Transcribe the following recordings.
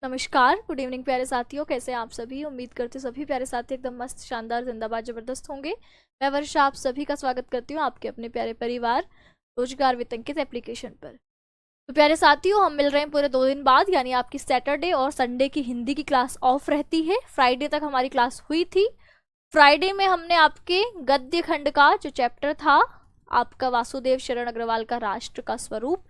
नमस्कार, good evening प्यारे साथियों। कैसे हैं आप सभी? उम्मीद करते सभी प्यारे साथी एकदम मस्त, शानदार, जिंदाबाद, जबरदस्त होंगे। मैं वर्षा आप सभी का स्वागत करती हूँ आपके अपने प्यारे परिवार रोजगार विद अंकित एप्लीकेशन पर। तो प्यारे साथियों, हम मिल रहे हैं पूरे 2 दिन बाद, यानी आपकी सैटरडे और संडे की हिंदी की क्लास ऑफ रहती है। फ्राइडे तक हमारी क्लास हुई थी। फ्राइडे में हमने आपके गद्य खंड का जो चैप्टर था, आपका वासुदेव शरण अग्रवाल का राष्ट्र का स्वरूप,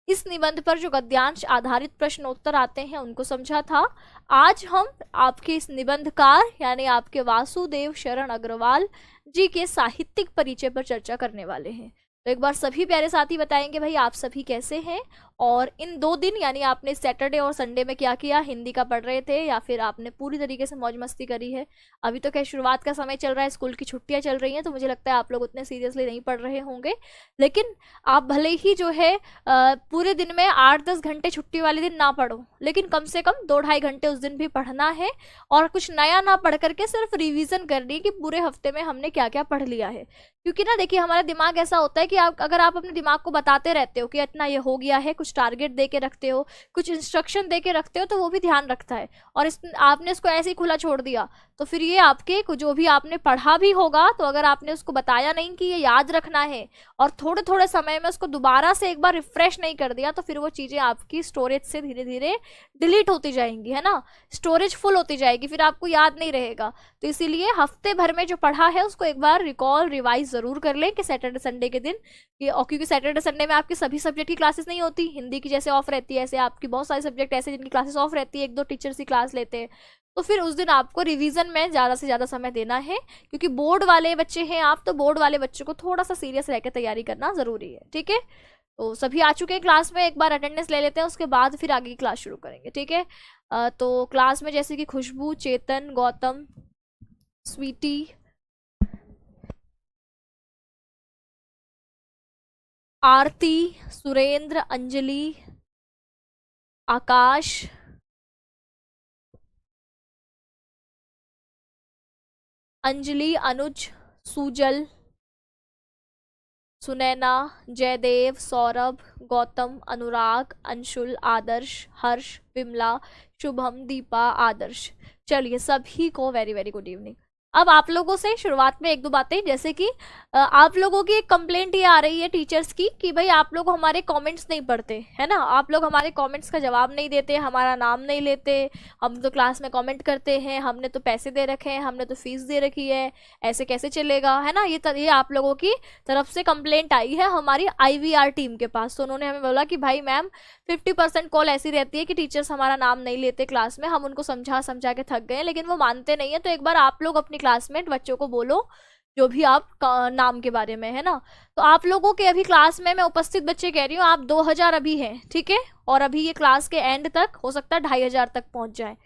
इस निबंध पर जो गद्यांश आधारित प्रश्नोत्तर आते हैं उनको समझा था। आज हम आपके इस निबंधकार यानी आपके वासुदेव शरण अग्रवाल जी के साहित्यिक परिचय पर चर्चा करने वाले हैं। तो एक बार सभी प्यारे साथी बताएंगे भाई आप सभी कैसे हैं, और इन 2 दिन यानी आपने सैटरडे और संडे में क्या किया? हिंदी का पढ़ रहे थे या फिर आपने पूरी तरीके से मौज मस्ती करी है? अभी तो क्या शुरुआत का समय चल रहा है, स्कूल की छुट्टियां चल रही हैं, तो मुझे लगता है आप लोग उतने सीरियसली नहीं पढ़ रहे होंगे। लेकिन आप भले ही जो है पूरे दिन में 8-10 घंटे छुट्टी वाले दिन ना पढ़ो, लेकिन कम से कम 2-2.5 घंटे उस दिन भी पढ़ना है, और कुछ नया ना पढ़ करके सिर्फ रिवीजन करनी है कि पूरे हफ्ते में हमने क्या क्या पढ़ लिया है। क्योंकि ना देखिए, हमारा दिमाग ऐसा होता है कि अगर आप अपने दिमाग को बताते रहते हो कि इतना ये हो गया है, कुछ टारगेट दे के रखते हो, कुछ इंस्ट्रक्शन दे के रखते हो, तो वो भी ध्यान रखता है। और आपने इसको ऐसे ही खुला छोड़ दिया तो फिर ये आपके जो भी आपने पढ़ा भी होगा, तो अगर आपने उसको बताया नहीं कि ये याद रखना है और थोड़े थोड़े समय में उसको दोबारा से एक बार रिफ्रेश नहीं कर दिया, तो फिर वो चीज़ें आपकी स्टोरेज से धीरे धीरे डिलीट होती जाएंगी, है ना। स्टोरेज फुल होती जाएगी, फिर आपको याद नहीं रहेगा। तो इसीलिए हफ्ते भर में जो पढ़ा है उसको एक बार रिकॉल रिवाइज जरूर कर लें कि सैटरडे संडे के दिन और क्योंकि सैटरडे संडे में आपकी सभी सब्जेक्ट की क्लासेस नहीं होती, हिंदी की जैसे ऑफ रहती है ऐसे आपकी बहुत सारे सब्जेक्ट ऐसे जिनकी क्लासेस ऑफ रहती है, 1-2 टीचर्स की क्लास लेते हैं। तो फिर उस दिन आपको रिवीजन में ज़्यादा से ज़्यादा समय देना है, क्योंकि बोर्ड वाले बच्चे हैं आप, तो बोर्ड वाले बच्चों को थोड़ा सा सीरियस रह के तैयारी करना ज़रूरी है। ठीक है, तो सभी आ चुके हैं क्लास में, एक बार अटेंडेंस ले लेते हैं, उसके बाद फिर आगे की क्लास शुरू करेंगे। ठीक है, तो क्लास में जैसे कि खुशबू, चेतन, गौतम, स्वीटी, आरती, सुरेंद्र, अंजलि, आकाश, अंजलि, अनुज, सुजल, सुनैना, जयदेव, सौरभ, गौतम, अनुराग, अंशुल, आदर्श, हर्ष, विमला, शुभम, दीपा, आदर्श। चलिए सभी को वेरी वेरी गुड इवनिंग। अब आप लोगों से शुरुआत में 1-2 बातें, जैसे कि आप लोगों की एक कंप्लेंट ये आ रही है टीचर्स की कि भाई आप लोग हमारे कमेंट्स नहीं पढ़ते, है ना। आप लोग हमारे कमेंट्स का जवाब नहीं देते, हमारा नाम नहीं लेते। हम तो क्लास में कमेंट करते हैं, हमने तो पैसे दे रखे हैं, हमने तो फीस दे रखी है, ऐसे कैसे चलेगा, है ना। ये आप लोगों की तरफ से कंप्लेंट आई है हमारी IVR टीम के पास। तो उन्होंने हमें बोला कि भाई मैम 50% कॉल ऐसी रहती है कि टीचर्स हमारा नाम नहीं लेते क्लास में, हम उनको समझा समझा के थक गए, लेकिन वो मानते नहीं है। तो एक बार आप लोग अपनी क्लासमेट बच्चों को बोलो जो भी आप नाम के बारे में, है ना। तो आप लोगों के अभी क्लास में मैं उपस्थित बच्चे कह रही हूँ, आप 2000 अभी हैं, ठीक है, और अभी ये क्लास के एंड तक हो सकता है 2500 तक पहुंच जाए।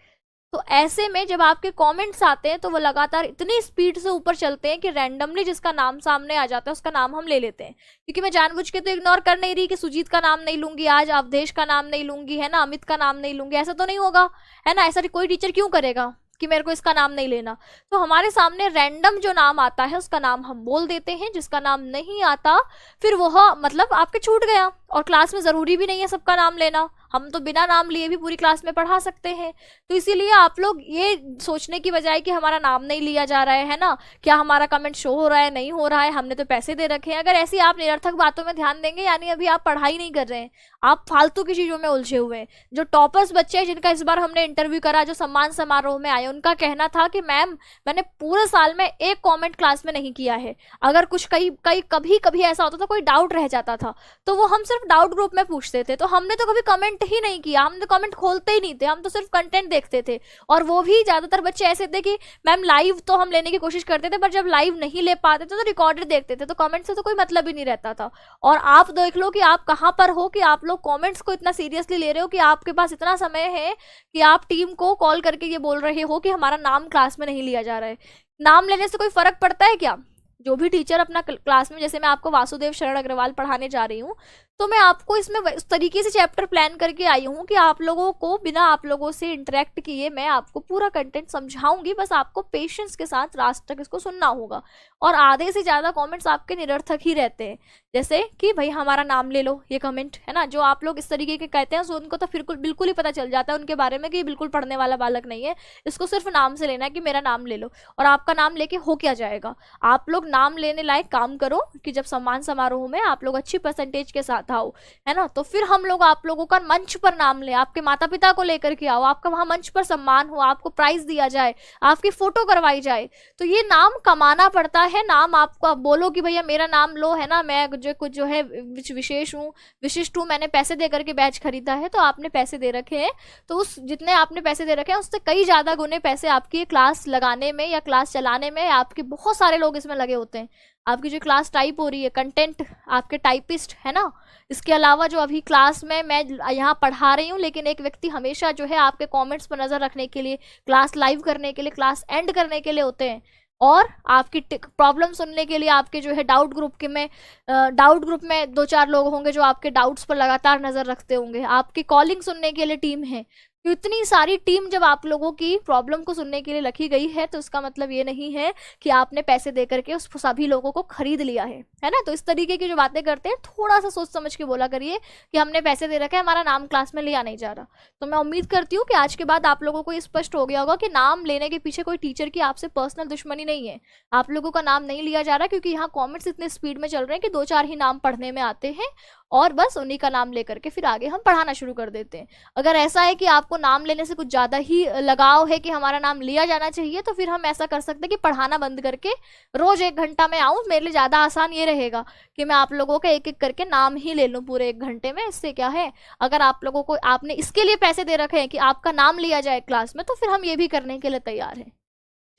तो ऐसे में जब आपके कमेंट्स आते हैं तो वो लगातार इतनी स्पीड से ऊपर चलते हैं कि रैंडमली जिसका नाम सामने आ जाता है उसका नाम हम ले लेते हैं। क्योंकि मैं जानबूझ के तो इग्नोर कर नहीं रही कि सुजीत का नाम नहीं लूंगी आज, अवधेश का नाम नहीं लूंगी, है ना, अमित का नाम नहीं लूंगी, ऐसा तो नहीं होगा, है ना। ऐसा कोई टीचर क्यों करेगा कि मेरे को इसका नाम नहीं लेना। तो हमारे सामने रैंडम जो नाम आता है उसका नाम हम बोल देते हैं, जिसका नाम नहीं आता फिर वह मतलब आपके छूट गया। और क्लास में ज़रूरी भी नहीं है सबका नाम लेना, हम तो बिना नाम लिए भी पूरी क्लास में पढ़ा सकते हैं। तो इसीलिए आप लोग ये सोचने की बजाय कि हमारा नाम नहीं लिया जा रहा है ना, क्या हमारा कमेंट शो हो रहा है, नहीं हो रहा है, हमने तो पैसे दे रखे हैं, अगर ऐसी आप निरर्थक बातों में ध्यान देंगे यानी अभी आप पढ़ाई नहीं कर रहे हैं, आप फालतू की चीज़ों में उलझे हुए हैं। जो टॉपर्स बच्चे हैं जिनका इस बार हमने इंटरव्यू करा, जो सम्मान समारोह में आए, उनका कहना था कि मैम मैंने पूरे साल में एक कॉमेंट क्लास में नहीं किया है, अगर कुछ कभी कभी ऐसा होता था कोई डाउट रह जाता था तो वो हम सिर्फ डाउट ग्रुप में पूछते थे। तो हमने तो कभी कमेंट ही नहीं किया, हमने तो कमेंट खोलते ही नहीं थे, हम तो सिर्फ कंटेंट देखते थे। और वो भी ज्यादातर बच्चे ऐसे थे कि मैम लाइव तो हम लेने की कोशिश करते थे, पर जब लाइव नहीं ले पाते थे तो रिकॉर्डेड देखते थे, तो कमेंट से तो कोई मतलब ही नहीं रहता था। और आप देख लो कि आप कहाँ पर हो कि आप लोग कमेंट्स को इतना सीरियसली ले रहे हो कि आपके पास इतना समय है कि आप टीम को कॉल करके ये बोल रहे हो कि हमारा नाम क्लास में नहीं लिया जा रहा है। नाम लेने से कोई फर्क पड़ता है क्या? जो भी टीचर अपना क्लास में, जैसे मैं आपको वासुदेव शरण अग्रवाल पढ़ाने जा रही हूँ, तो मैं आपको इसमें उस तरीके से चैप्टर प्लान करके आई हूँ कि आप लोगों को बिना आप लोगों से इंटरेक्ट किए मैं आपको पूरा कंटेंट समझाऊंगी। बस आपको पेशेंस के साथ लास्ट तक इसको सुनना होगा। और आधे से ज़्यादा कमेंट्स आपके निरर्थक ही रहते हैं, जैसे कि भाई हमारा नाम ले लो, ये कमेंट है ना, जो आप लोग इस तरीके के कहते हैं, सो उनको तो फिर बिल्कुल ही पता चल जाता है उनके बारे में कि ये बिल्कुल पढ़ने वाला बालक नहीं है, इसको सिर्फ नाम से लेना है कि मेरा नाम ले लो। और आपका नाम लेके हो क्या जाएगा, आप लोग नाम लेने लायक काम करो कि जब सम्मान समारोह में आप लोग अच्छी परसेंटेज के साथ आओ, है ना, तो फिर हम लोग आप लोगों का मंच पर नाम ले, आपके माता पिता को लेकर के आओ, आपका वहां मंच पर सम्मान हो, आपको प्राइज दिया जाए, आपकी फोटो करवाई जाए। तो ये नाम कमाना पड़ता है। नाम आपको, आप बोलो कि भैया मेरा नाम लो, है ना, मैं जो कुछ जो है विशेष हूँ, विशिष्ट हूँ, मैंने पैसे दे करके बैच खरीदा है, तो आपने पैसे दे रखे हैं, तो उस जितने आपने पैसे दे रखे हैं उससे कई ज्यादा गुने पैसे आपकी क्लास लगाने में या क्लास चलाने में आपके बहुत सारे लोग इसमें लगे होते हैं। आपकी जो क्लास टाइप हो रही है, कंटेंट, आपके टाइपिस्ट, है ना, इसके अलावा जो अभी क्लास में मैं यहाँ पढ़ा रही हूँ, लेकिन एक व्यक्ति हमेशा जो है आपके कमेंट्स पर नज़र रखने के लिए, क्लास लाइव करने के लिए, क्लास एंड करने के लिए होते हैं, और आपकी प्रॉब्लम सुनने के लिए आपके जो है डाउट ग्रुप में 2-4 लोग होंगे जो आपके डाउट्स पर लगातार नज़र रखते होंगे, आपकी कॉलिंग सुनने के लिए टीम है। तो इतनी सारी टीम जब आप लोगों की प्रॉब्लम को सुनने के लिए रखी गई है, तो इसका मतलब ये नहीं है कि आपने पैसे दे करके उस सभी लोगों को खरीद लिया है ना। तो इस तरीके की जो बातें करते हैं, थोड़ा सा सोच समझ के बोला करिए कि हमने पैसे दे रखे हैं, हमारा नाम क्लास में लिया नहीं जा रहा। तो मैं उम्मीद करती हूँ कि आज के बाद आप लोगों को ये स्पष्ट हो गया होगा कि नाम लेने के पीछे कोई टीचर की आपसे पर्सनल दुश्मनी नहीं है। आप लोगों का नाम नहीं लिया जा रहा, क्योंकि यहाँ कॉमेंट्स इतने स्पीड में चल रहे हैं कि 2-4 ही नाम पढ़ने में आते हैं, और बस उन्हीं का नाम लेकर के फिर आगे हम पढ़ाना शुरू कर देते हैं। अगर ऐसा है कि आपको नाम लेने से कुछ ज़्यादा ही लगाव है कि हमारा नाम लिया जाना चाहिए, तो फिर हम ऐसा कर सकते हैं कि पढ़ाना बंद करके रोज 1 घंटा मैं आऊँ। मेरे लिए ज़्यादा आसान ये रहेगा कि मैं आप लोगों का एक एक करके नाम ही ले लूँ पूरे 1 घंटे में। इससे क्या है, अगर आप लोगों को, आपने इसके लिए पैसे दे रखे हैं कि आपका नाम लिया जाए क्लास में, तो फिर हम ये भी करने के लिए तैयार हैं।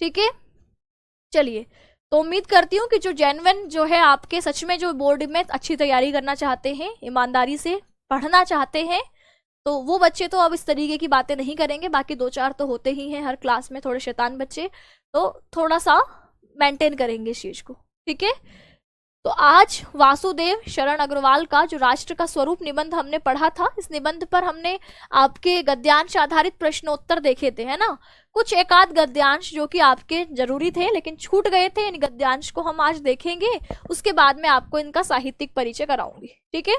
ठीक है, चलिए। तो उम्मीद करती हूँ कि जो जेन्युइन जो है आपके, सच में जो बोर्ड में अच्छी तैयारी करना चाहते हैं, ईमानदारी से पढ़ना चाहते हैं, तो वो बच्चे तो अब इस तरीके की बातें नहीं करेंगे। बाकी 2-4 तो होते ही हैं हर क्लास में, थोड़े शैतान बच्चे, तो थोड़ा सा मेंटेन करेंगे इस चीज को। ठीक है, तो आज वासुदेव शरण अग्रवाल का जो राष्ट्र का स्वरूप निबंध हमने पढ़ा था, इस निबंध पर हमने आपके गद्यांश आधारित प्रश्नोत्तर देखे थे, है ना। कुछ एकाध गद्यांश जो कि आपके जरूरी थे लेकिन छूट गए थे, इन गद्यांश को हम आज देखेंगे। उसके बाद मैं आपको इनका साहित्यिक परिचय कराऊंगी। ठीक है,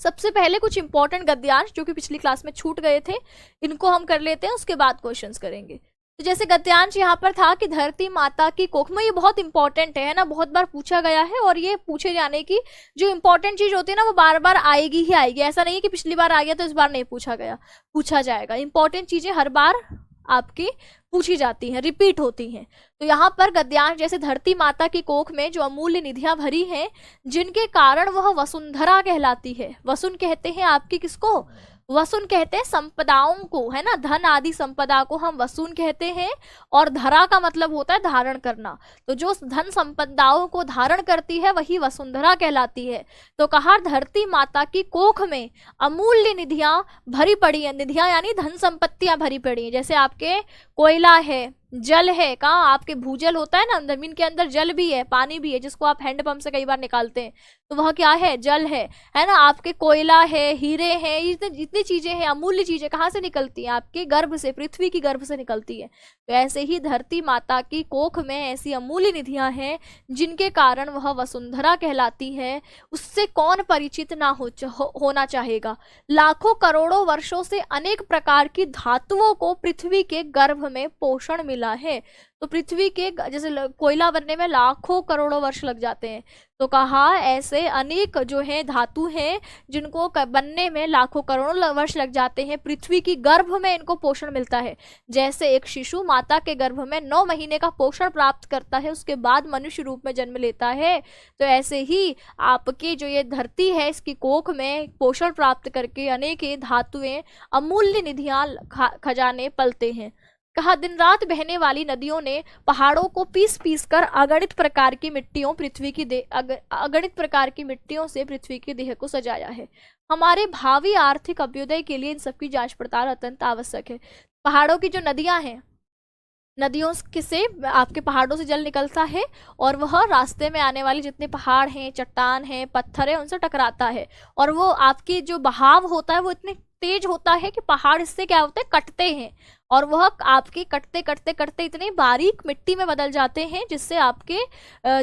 सबसे पहले कुछ इंपॉर्टेंट गद्यांश जो कि पिछली क्लास में छूट गए थे, इनको हम कर लेते हैं, उसके बाद क्वेश्चंस करेंगे। तो जैसे गद्यांश यहाँ पर था कि धरती माता की कोख में, ये बहुत इंपॉर्टेंट है ना, बहुत बार पूछा गया है, और ये पूछे जाने की जो इंपॉर्टेंट चीज होती है ना, वो बार बार आएगी ही आएगी। ऐसा नहीं है कि पिछली बार आ गया तो इस बार नहीं पूछा गया, पूछा जाएगा। इंपॉर्टेंट चीजें हर बार आपकी पूछी जाती हैं, रिपीट होती हैं। तो यहाँ पर गद्यांश जैसे धरती माता की कोख में जो अमूल्य निधियां भरी हैं, जिनके कारण वह वसुंधरा कहलाती है। वसुन कहते हैं आपकी किसको, वसुन कहते हैं संपदाओं को, है ना, धन आदि संपदा को हम वसुन कहते हैं। और धरा का मतलब होता है धारण करना, तो जो धन संपदाओं को धारण करती है वही वसुंधरा कहलाती है। तो कहा धरती माता की कोख में अमूल्य निधियां भरी पड़ी हैं, निधियां यानी धन संपत्तियां भरी पड़ी हैं। जैसे आपके कोयला है, जल है, कहाँ आपके भूजल होता है ना, जमीन के अंदर जल भी है, पानी भी है, जिसको आप हैंडपंप से कई बार निकालते हैं, तो वह क्या है, जल है ना। आपके कोयला है, हीरे हैं, जितनी चीजें हैं, अमूल्य चीजें कहाँ से निकलती हैं, आपके गर्भ से, पृथ्वी की गर्भ से निकलती है। तो ऐसे ही धरती माता की कोख में ऐसी अमूल्य निधियां हैं जिनके कारण वह वसुंधरा कहलाती है। उससे कौन परिचित ना होना चाहेगा। लाखों करोड़ों वर्षों से अनेक प्रकार की धातुओं को पृथ्वी के गर्भ में पोषण मिला है। तो पृथ्वी के, जैसे कोयला बनने में लाखों करोड़ों वर्ष लग जाते हैं, तो कहा ऐसे अनेक जो है धातु हैं जिनको बनने में लाखों करोड़ों वर्ष लग जाते हैं, पृथ्वी की गर्भ में इनको पोषण मिलता है। जैसे एक शिशु माता के गर्भ में 9 महीने का पोषण प्राप्त करता है, उसके बाद मनुष्य रूप में जन्म लेता है, तो ऐसे ही आपकी जो ये धरती है, इसकी कोख में पोषण प्राप्त करके अनेक धातुएं, अमूल्य निधियां, खजाने पलते हैं। कहा दिन रात बहने वाली नदियों ने पहाड़ों को पीस पीस कर अगणित प्रकार की मिट्टियों से पृथ्वी की देह को सजाया है। हमारे भावी आर्थिक अभ्युदय के लिए इन सबकी जांच पड़ताल अत्यंत आवश्यक है। पहाड़ों की जो नदियां हैं, नदियों से आपके पहाड़ों से जल निकलता है और वह रास्ते में आने वाले जितने पहाड़ हैं, चट्टान हैं, पत्थर है, उनसे टकराता है और वो आपकी जो बहाव होता है वो इतने तेज होता है कि पहाड़ इससे क्या होते हैं, कटते हैं और वह आपके कटते कटते कटते इतने बारीक मिट्टी में बदल जाते हैं जिससे आपके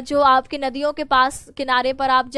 जो आपके नदियों के पास किनारे पर आप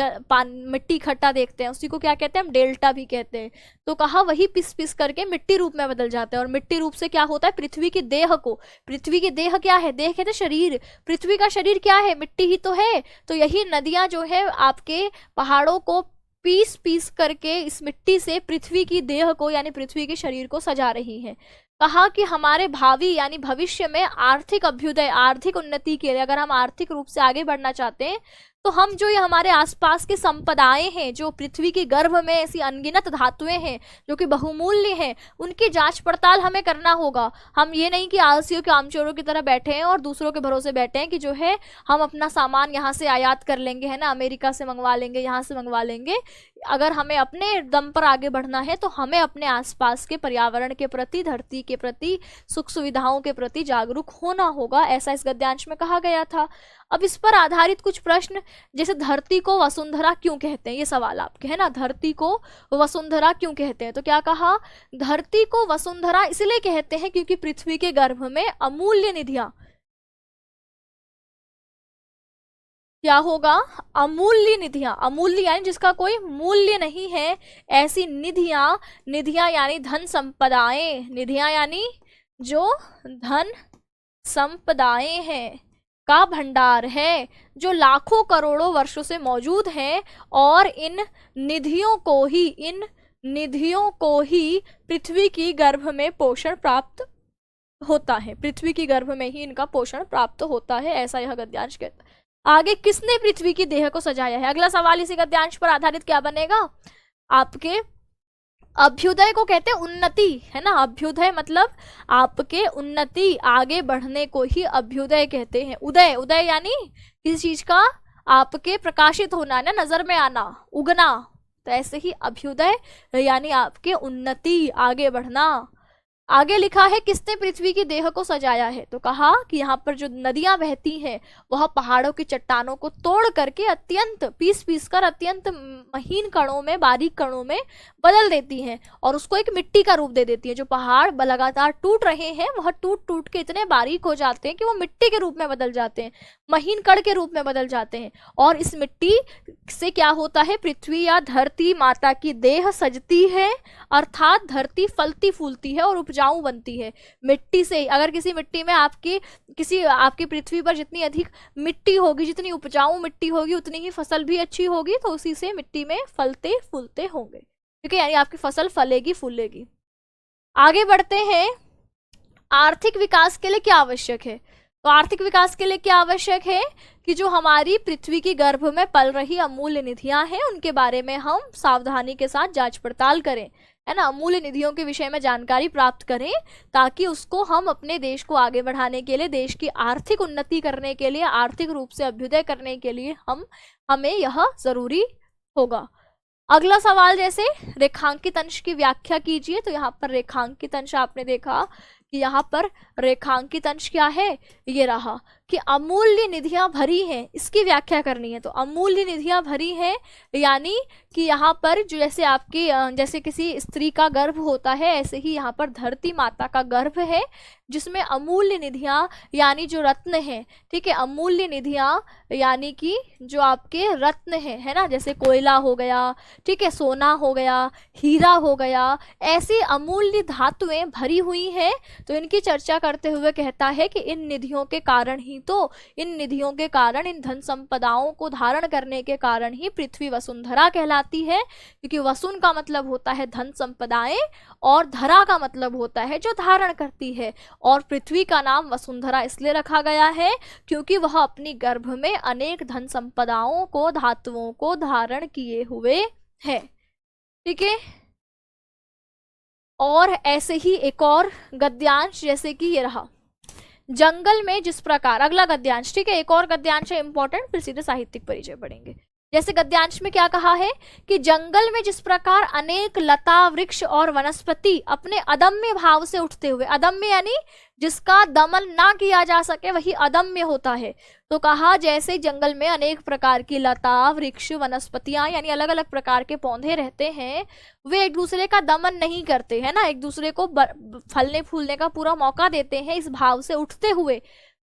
मिट्टी इकट्ठा देखते हैं, उसी को क्या कहते हैं, हम डेल्टा भी कहते हैं। तो कहा वही पिस पिस करके मिट्टी रूप में बदल जाता है और मिट्टी रूप से क्या होता है, पृथ्वी की देह को, पृथ्वी की देह क्या है, देह कहते शरीर, पृथ्वी का शरीर क्या है, मिट्टी ही तो है। तो यही नदियां जो है आपके पहाड़ों को पीस पीस करके इस मिट्टी से पृथ्वी की देह को यानी पृथ्वी के शरीर को सजा रही हैं। कहा कि हमारे भावी यानी भविष्य में आर्थिक अभ्युदय, आर्थिक उन्नति के लिए अगर हम आर्थिक रूप से आगे बढ़ना चाहते हैं तो हम जो ये हमारे आसपास की संपदाएं हैं, जो पृथ्वी के गर्भ में ऐसी अनगिनत धातुएं हैं जो कि बहुमूल्य हैं, उनकी जांच पड़ताल हमें करना होगा। हम ये नहीं कि आलसियों के आमचोरों की तरह बैठे हैं और दूसरों के भरोसे बैठे हैं कि जो है हम अपना सामान यहाँ से आयात कर लेंगे, है ना, अमेरिका से मंगवा लेंगे, यहाँ से मंगवा लेंगे। अगर हमें अपने दम पर आगे बढ़ना है तो हमें अपने आसपास के पर्यावरण के प्रति, धरती के प्रति, सुख सुविधाओं के प्रति जागरूक होना होगा, ऐसा इस गद्यांश में कहा गया था। अब इस पर आधारित कुछ प्रश्न, जैसे धरती को वसुंधरा क्यों कहते हैं, ये सवाल आपके, है ना, धरती को वसुंधरा क्यों कहते हैं, तो क्या कहा, धरती को वसुंधरा इसलिए कहते हैं क्योंकि पृथ्वी के गर्भ में अमूल्य निधियां, क्या होगा, अमूल्य निधियां, अमूल्य यानी जिसका कोई मूल्य नहीं है, ऐसी निधियां, निधियां यानी धन संपदाएं, निधियां यानी जो धन संपदाएं हैं का भंडार है जो लाखों करोड़ों वर्षों से मौजूद है और इन निधियों को ही पृथ्वी की गर्भ में पोषण प्राप्त होता है, पृथ्वी की गर्भ में ही इनका पोषण प्राप्त होता है, ऐसा यह गद्यांश कहता है। आगे किसने पृथ्वी की देह को सजाया है, अगला सवाल इसी गद्यांश पर आधारित क्या बनेगा, आपके अभ्युदय को कहते हैं उन्नति, है ना, अभ्युदय मतलब आपके उन्नति, आगे बढ़ने को ही अभ्युदय कहते हैं। उदय, उदय यानी किसी चीज का आपके प्रकाशित होना, ना, नजर में आना, उगना, तो ऐसे ही अभ्युदय यानी आपके उन्नति, आगे बढ़ना। आगे लिखा है किसने पृथ्वी की देह को सजाया है, तो कहा कि यहाँ पर जो नदियां बहती हैं वह पहाड़ों की चट्टानों को तोड़ करके अत्यंत पीस पीस कर अत्यंत महीन कणों में, बारीक कणों में बदल देती हैं और उसको एक मिट्टी का रूप दे देती है। जो पहाड़ लगातार टूट रहे हैं वह टूट टूट के इतने बारीक हो जाते हैं कि वो मिट्टी के रूप में बदल जाते हैं, महीन कण के रूप में बदल जाते हैं और इस मिट्टी से क्या होता है, पृथ्वी या धरती माता की देह सजती है, अर्थात धरती फलती फूलती है और उपजाऊ बनती है। मिट्टी से, अगर किसी मिट्टी में आपकी पृथ्वी पर जितनी अधिक मिट्टी होगी, जितनी उपजाऊ मिट्टी होगी, उतनी ही फसल भी अच्छी होगी, तो उसी से मिट्टी में फलते फूलते होंगे, ठीक है, यानी आपकी फसल फलेगी फूलेगी। आगे बढ़ते हैं, आर्थिक विकास के लिए क्या आवश्यक है, तो आर्थिक विकास के लिए क्या आवश्यक है कि जो हमारी पृथ्वी की गर्भ में पल रही अमूल्य निधियां हैं उनके बारे में हम सावधानी के साथ जांच पड़ताल करें, है ना, अमूल्य निधियों के विषय में जानकारी प्राप्त करें ताकि उसको हम अपने देश को आगे बढ़ाने के लिए, देश की आर्थिक उन्नति करने के लिए, आर्थिक रूप से अभ्युदय करने के लिए हमें यह जरूरी होगा। अगला सवाल, जैसे रेखांकित अंश की व्याख्या कीजिए, तो यहाँ पर रेखांकित अंश आपने देखा कि यहाँ पर रेखांकित अंश क्या है, ये रहा कि अमूल्य निधियां भरी हैं, इसकी व्याख्या करनी है। तो अमूल्य निधियां भरी हैं यानी कि यहाँ पर जो जैसे आपकी जैसे किसी स्त्री का गर्भ होता है, ऐसे ही यहाँ पर धरती माता का गर्भ है जिसमें अमूल्य निधियां यानी जो रत्न है, ठीक है, अमूल्य निधियां यानी कि जो आपके रत्न है ना, जैसे कोयला हो गया, ठीक है, सोना हो गया, हीरा हो गया, ऐसी अमूल्य धातुएं भरी हुई हैं। तो इनकी चर्चा करते हुए कहता है कि इन निधियों के कारण ही, तो इन निधियों के कारण, इन धन संपदाओं को धारण करने के कारण ही पृथ्वी वसुंधरा कहलाती है, क्योंकि वसुन का मतलब होता है धन संपदाएं और धरा का मतलब होता है जो धारण करती है, और पृथ्वी का नाम वसुंधरा इसलिए रखा गया है क्योंकि वह अपनी गर्भ में अनेक धन संपदाओं को, धातुओं को धारण किए हुए है, ठीक है। और ऐसे ही एक और गद्यांश, जैसे कि ये रहा, जंगल में जिस प्रकार, अगला गद्यांश, ठीक है, एक और गद्यांश है इंपॉर्टेंट, फिर सीधे साहित्यिक परिचय पढ़ेंगे। जैसे गद्यांश में क्या कहा है कि जंगल में जिस प्रकार अनेक लता वृक्ष और वनस्पति अपने अदम्य भाव से उठते हुए, अदम्य यानी जिसका दमन ना किया जा सके वही अदम्य होता है, तो कहा जैसे जंगल में अनेक प्रकार की लता वृक्ष वनस्पतियां यानी अलग अलग प्रकार के पौधे रहते हैं, वे एक दूसरे का दमन नहीं करते है ना, एक दूसरे को फलने फूलने का पूरा मौका देते हैं, इस भाव से उठते हुए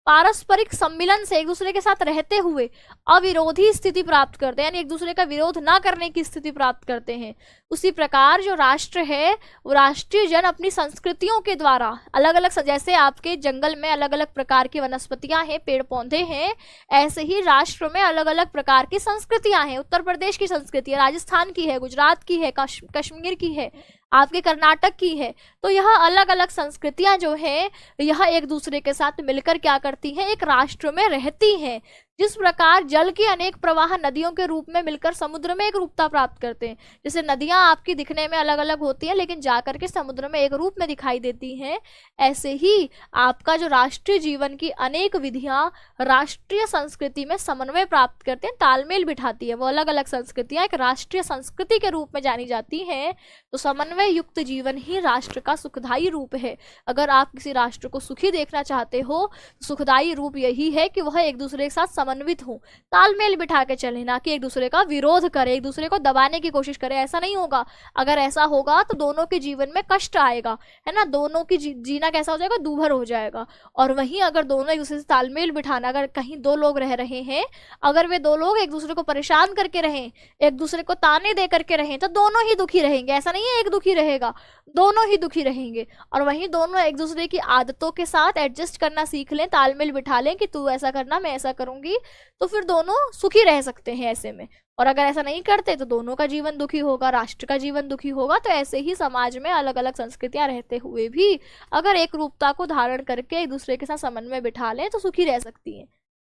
पारस्परिक सम्मिलन से एक दूसरे के साथ रहते हुए अविरोधी स्थिति प्राप्त करते हैं, यानी एक दूसरे का विरोध ना करने की स्थिति प्राप्त करते हैं। उसी प्रकार जो राष्ट्र है वो राष्ट्रीय जन अपनी संस्कृतियों के द्वारा अलग अलग, जैसे आपके जंगल में अलग अलग प्रकार की वनस्पतियां हैं, पेड़ पौधे हैं, ऐसे ही राष्ट्र में अलग अलग प्रकार की संस्कृतियां हैं। उत्तर प्रदेश की संस्कृति है, राजस्थान की है, गुजरात की है, कश्मीर की है, आपके कर्नाटक की है। तो यह अलग अलग संस्कृतियां जो है यह एक दूसरे के साथ मिलकर क्या करती हैं, एक राष्ट्र में रहती हैं। जिस प्रकार जल के अनेक प्रवाह नदियों के रूप में मिलकर समुद्र में एक रूपता प्राप्त करते हैं, जैसे नदियां आपकी दिखने में अलग अलग होती हैं लेकिन जाकर के समुद्र में एक रूप में दिखाई देती हैं, ऐसे ही आपका जो राष्ट्रीय जीवन की अनेक विधियां राष्ट्रीय संस्कृति में समन्वय प्राप्त करते हैं, तालमेल बिठाती है। वो अलग अलग संस्कृतियां एक राष्ट्रीय संस्कृति के रूप में जानी जाती हैं। तो समन्वय युक्त जीवन ही राष्ट्र का सुखदायी रूप है। अगर आप किसी राष्ट्र को सुखी देखना चाहते हो तो सुखदायी रूप यही है कि वह एक दूसरे के साथ समन्वित हो, तालमेल बिठा के चले, ना कि एक दूसरे का विरोध करे, एक दूसरे को दबाने की कोशिश करे। ऐसा नहीं होगा। अगर ऐसा होगा तो दोनों के जीवन में कष्ट आएगा, है ना, दोनों की जीना कैसा हो जाएगा, दूभर हो जाएगा। और वहीं अगर दोनों एक दूसरे से तालमेल बिठाना, अगर कहीं दो लोग रह रहे हैं, अगर वे दो लोग एक दूसरे को परेशान करके रहें, एक दूसरे को ताने दे करके रहें, तो दोनों ही दुखी रहेंगे। ऐसा नहीं है एक दुखी रहेगा, दोनों ही दुखी रहेंगे। और वहीं दोनों एक दूसरे की आदतों के साथ एडजस्ट करना सीख लें, तालमेल बिठा लें कि तू ऐसा करना, मैं ऐसा करूंगी, तो फिर दोनों सुखी रह सकते हैं ऐसे में। और अगर ऐसा नहीं करते तो दोनों का जीवन दुखी होगा, राष्ट्र का जीवन दुखी होगा। तो ऐसे ही समाज में अलग अलग संस्कृतियां रहते हुए भी अगर एक रूपता को धारण करके एक दूसरे के साथ समन्वय बिठा लें तो सुखी रह सकती हैं।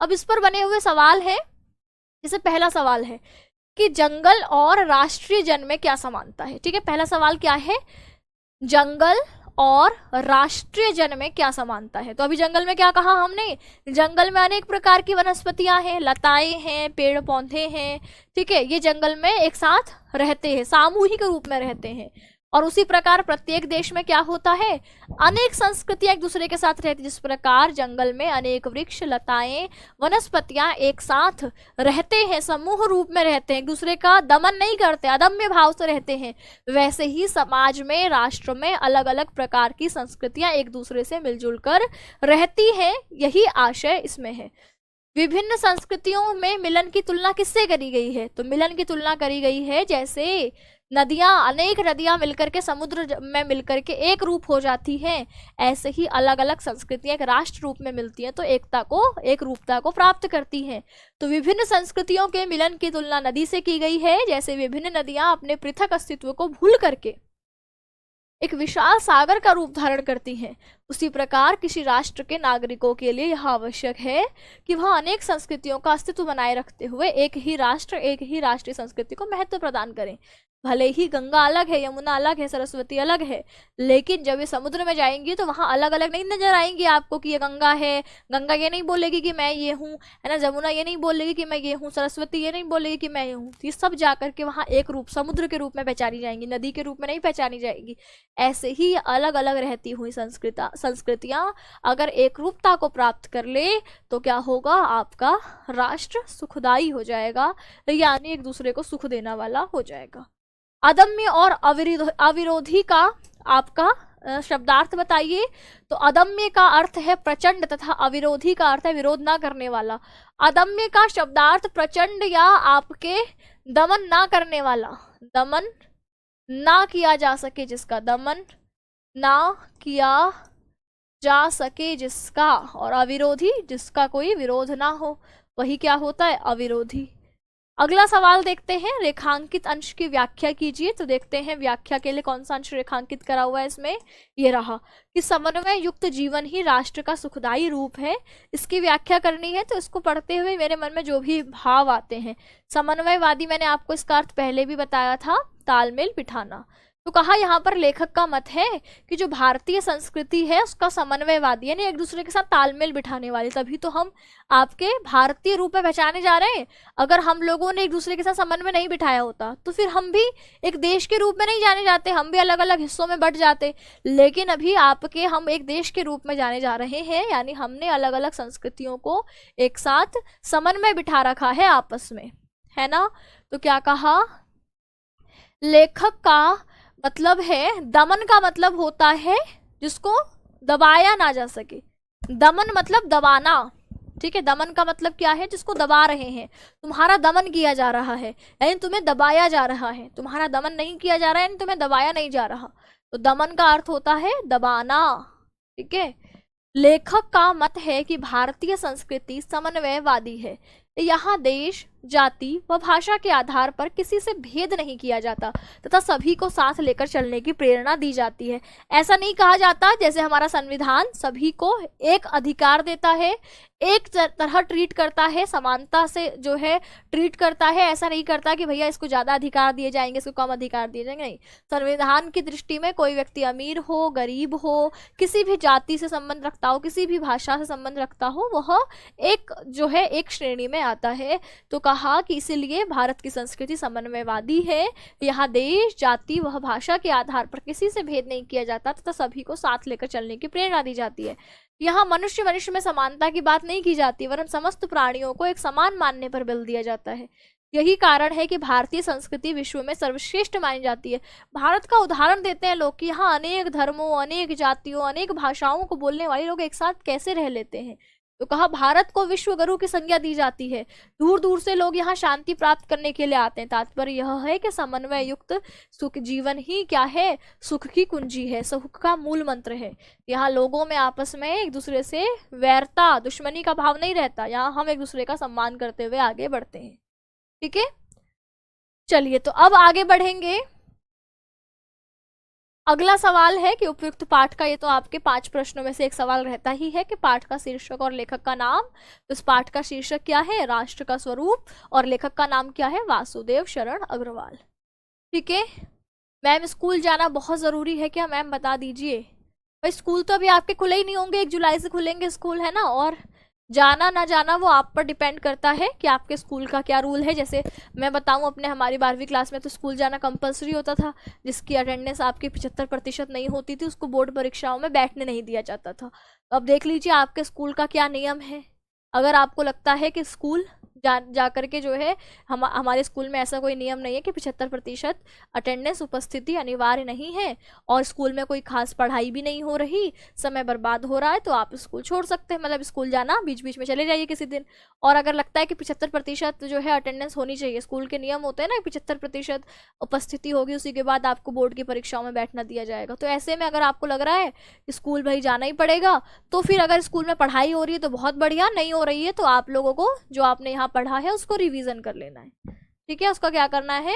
अब इस पर बने हुए सवाल है, जैसे पहला सवाल है कि जंगल और राष्ट्रीय जन में क्या समानता है। ठीक है, पहला सवाल क्या है, जंगल और राष्ट्रीय जन में क्या समानता है। तो अभी जंगल में क्या कहा हमने, जंगल में अनेक प्रकार की वनस्पतियां हैं, लताएं हैं, पेड़ पौधे हैं, ठीक है, ये जंगल में एक साथ रहते हैं, सामूहिक रूप में रहते हैं। और उसी प्रकार प्रत्येक देश में क्या होता है, अनेक संस्कृतियां एक दूसरे के साथ रहती। जिस प्रकार जंगल में अनेक वृक्ष लताएं वनस्पतियां एक साथ रहते हैं, समूह रूप में रहते हैं, एक दूसरे का दमन नहीं करते, अदम्य भाव से रहते हैं, वैसे ही समाज में राष्ट्र में अलग अलग प्रकार की संस्कृतियां एक दूसरे से मिलजुल कर रहती हैं। यही आशय इसमें है। विभिन्न संस्कृतियों में मिलन की तुलना किससे करी गई है, तो मिलन की तुलना करी गई है जैसे नदियां, अनेक नदियां मिलकर के समुद्र में मिलकर के एक रूप हो जाती हैं, ऐसे ही अलग अलग संस्कृतियां एक राष्ट्र रूप में मिलती हैं तो एकता को, एक रूपता को प्राप्त करती हैं। तो विभिन्न संस्कृतियों के मिलन की तुलना नदी से की गई है, जैसे विभिन्न नदियां अपने पृथक अस्तित्व को भूल करके एक विशाल सागर का रूप धारण करती हैं। उसी प्रकार किसी राष्ट्र के नागरिकों के लिए यह आवश्यक है कि वह अनेक संस्कृतियों का अस्तित्व बनाए रखते हुए एक ही राष्ट्र, एक ही राष्ट्रीय संस्कृति को महत्व प्रदान करें। भले ही गंगा अलग है, यमुना अलग है, सरस्वती अलग है, लेकिन जब ये समुद्र में जाएंगी तो वहां अलग अलग नहीं नजर आएंगी आपको कि ये गंगा है। गंगा ये नहीं बोलेगी कि मैं ये हूँ, है ना, जमुना ये नहीं बोलेगी कि मैं ये हूँ, सरस्वती ये नहीं बोलेगी कि मैं ये हूँ। ये सब जाकर के वहां एक रूप, समुद्र के रूप में पहचानी जाएंगी, नदी के रूप में नहीं पहचानी जाएगी। ऐसे ही अलग अलग रहती हुई संस्कृतियां अगर एक रूपता को प्राप्त कर ले तो क्या होगा, आपका राष्ट्र सुखदायी हो जाएगा, यानी एक दूसरे को सुख देने वाला हो जाएगा। अदम्य और अविरोधी का आपका शब्दार्थ बताइए। तो अदम्य का अर्थ है प्रचंड तथा अविरोधी का अर्थ है विरोध ना करने वाला। अदम्य का शब्दार्थ प्रचंड या आपके दमन ना करने वाला, दमन ना किया जा सके जिसका, दमन ना किया जा सके जिसका, और अविरोधी जिसका कोई विरोध ना हो, वही क्या होता है, अविरोधी। अगला सवाल देखते हैं, रेखांकित अंश की व्याख्या कीजिए। तो देखते हैं व्याख्या के लिए कौन सा अंश रेखांकित करा हुआ है इसमें, ये रहा कि समन्वय युक्त जीवन ही राष्ट्र का सुखदायी रूप है। इसकी व्याख्या करनी है तो इसको पढ़ते हुए मेरे मन में जो भी भाव आते हैं, समन्वयवादी मैंने आपको इसका अर्थ पहले भी बताया था, तालमेल बिठाना। तो कहा यहाँ पर लेखक का मत है कि जो भारतीय संस्कृति है उसका समन्वयवादी, यानी एक दूसरे के साथ तालमेल बिठाने वाली, तभी तो हम आपके भारतीय रूप में पहचाने जा रहे हैं। अगर हम लोगों ने एक दूसरे के साथ समन्वय नहीं बिठाया होता तो फिर हम भी एक देश के रूप में नहीं जाने जाते, हम भी अलग अलग हिस्सों में बट जाते। लेकिन अभी आपके हम एक देश के रूप में जाने जा रहे हैं, यानी हमने अलग अलग संस्कृतियों को एक साथ समन्वय बिठा रखा है आपस में, है ना। तो क्या कहा, लेखक का मतलब है, दमन का मतलब होता है जिसको दबाया ना जा सके। दमन मतलब दबाना, ठीक है। दमन का मतलब क्या है, जिसको दबा रहे हैं, तुम्हारा दमन किया जा रहा है, यानी तुम्हें दबाया जा रहा है। तुम्हारा दमन नहीं किया जा रहा है, यानी तुम्हें दबाया नहीं जा रहा। तो दमन का अर्थ होता है दबाना, ठीक है। लेखक का मत है कि भारतीय संस्कृति समन्वयवादी है। यहाँ देश, जाति व भाषा के आधार पर किसी से भेद नहीं किया जाता तथा सभी को साथ लेकर चलने की प्रेरणा दी जाती है। ऐसा नहीं कहा जाता जैसे हमारा संविधान सभी को एक अधिकार देता है, एक तरह ट्रीट करता है, समानता से जो है ट्रीट करता है। ऐसा नहीं करता कि भैया इसको ज्यादा अधिकार दिए जाएंगे, इसको कम अधिकार दिए जाएंगे, नहीं। संविधान की दृष्टि में कोई व्यक्ति अमीर हो, गरीब हो, किसी भी जाति से संबंध रखता हो, किसी भी भाषा से संबंध रखता हो, वह एक जो है एक श्रेणी में आता है। तो कहा कि इसीलिए भारत की संस्कृति समन्वयवादी है। यहाँ देश, जाति व भाषा के आधार पर किसी से भेद नहीं किया जाता तथा सभी को साथ लेकर चलने की प्रेरणा दी जाती है। यहाँ मनुष्य मनुष्य में समानता की बात नहीं की जाती, वरन समस्त प्राणियों को एक समान मानने पर बल दिया जाता है। यही कारण है कि भारतीय संस्कृति विश्व में सर्वश्रेष्ठ मानी जाती है। भारत का उदाहरण देते हैं लोग कि यहाँ अनेक धर्मों, अनेक जातियों, अनेक भाषाओं को बोलने वाले लोग एक साथ कैसे रह लेते हैं। तो कहा भारत को विश्व गुरु की संज्ञा दी जाती है। दूर दूर से लोग यहाँ शांति प्राप्त करने के लिए आते हैं। तात्पर्य यह है कि समन्वय युक्त सुख जीवन ही क्या है, सुख की कुंजी है, सुख का मूल मंत्र है। यहाँ लोगों में आपस में एक दूसरे से वैरता, दुश्मनी का भाव नहीं रहता। यहाँ हम एक दूसरे का सम्मान करते हुए आगे बढ़ते हैं, ठीक है। चलिए तो अब आगे बढ़ेंगे। अगला सवाल है कि उपयुक्त पाठ का, ये तो आपके 5 प्रश्नों में से एक सवाल रहता ही है कि पाठ का शीर्षक और लेखक का नाम। तो इस पाठ का शीर्षक क्या है, राष्ट्र का स्वरूप, और लेखक का नाम क्या है, वासुदेव शरण अग्रवाल, ठीक है। मैम स्कूल जाना बहुत जरूरी है क्या, मैम बता दीजिए। भाई स्कूल तो अभी आपके खुले ही नहीं होंगे, 1 जुलाई से खुलेंगे स्कूल, है ना। और जाना ना जाना वो आप पर डिपेंड करता है कि आपके स्कूल का क्या रूल है। जैसे मैं बताऊं अपने, हमारी 12वीं क्लास में तो स्कूल जाना कंपलसरी होता था। जिसकी अटेंडेंस आपकी 75% नहीं होती थी उसको बोर्ड परीक्षाओं में बैठने नहीं दिया जाता था। तो अब देख लीजिए आपके स्कूल का क्या नियम है। अगर आपको लगता है कि स्कूल जा करके जो है, हमारे स्कूल में ऐसा कोई नियम नहीं है कि 75% अटेंडेंस उपस्थिति अनिवार्य नहीं है, और स्कूल में कोई खास पढ़ाई भी नहीं हो रही, समय बर्बाद हो रहा है, तो आप स्कूल छोड़ सकते हैं, मतलब स्कूल जाना बीच बीच में चले जाइए किसी दिन। और अगर लगता है कि 75% जो है अटेंडेंस होनी चाहिए, स्कूल के नियम होते हैं ना, 75% उपस्थिति होगी उसी के बाद आपको बोर्ड की परीक्षाओं में बैठना दिया जाएगा। तो ऐसे में अगर आपको लग रहा है कि स्कूल भाई जाना ही पड़ेगा, तो फिर अगर स्कूल में पढ़ाई हो रही है तो बहुत बढ़िया, नहीं हो रही है तो आप लोगों को जो आपने यहाँ पढ़ा है उसको रिवीजन कर लेना है, ठीक है। उसका क्या करना है,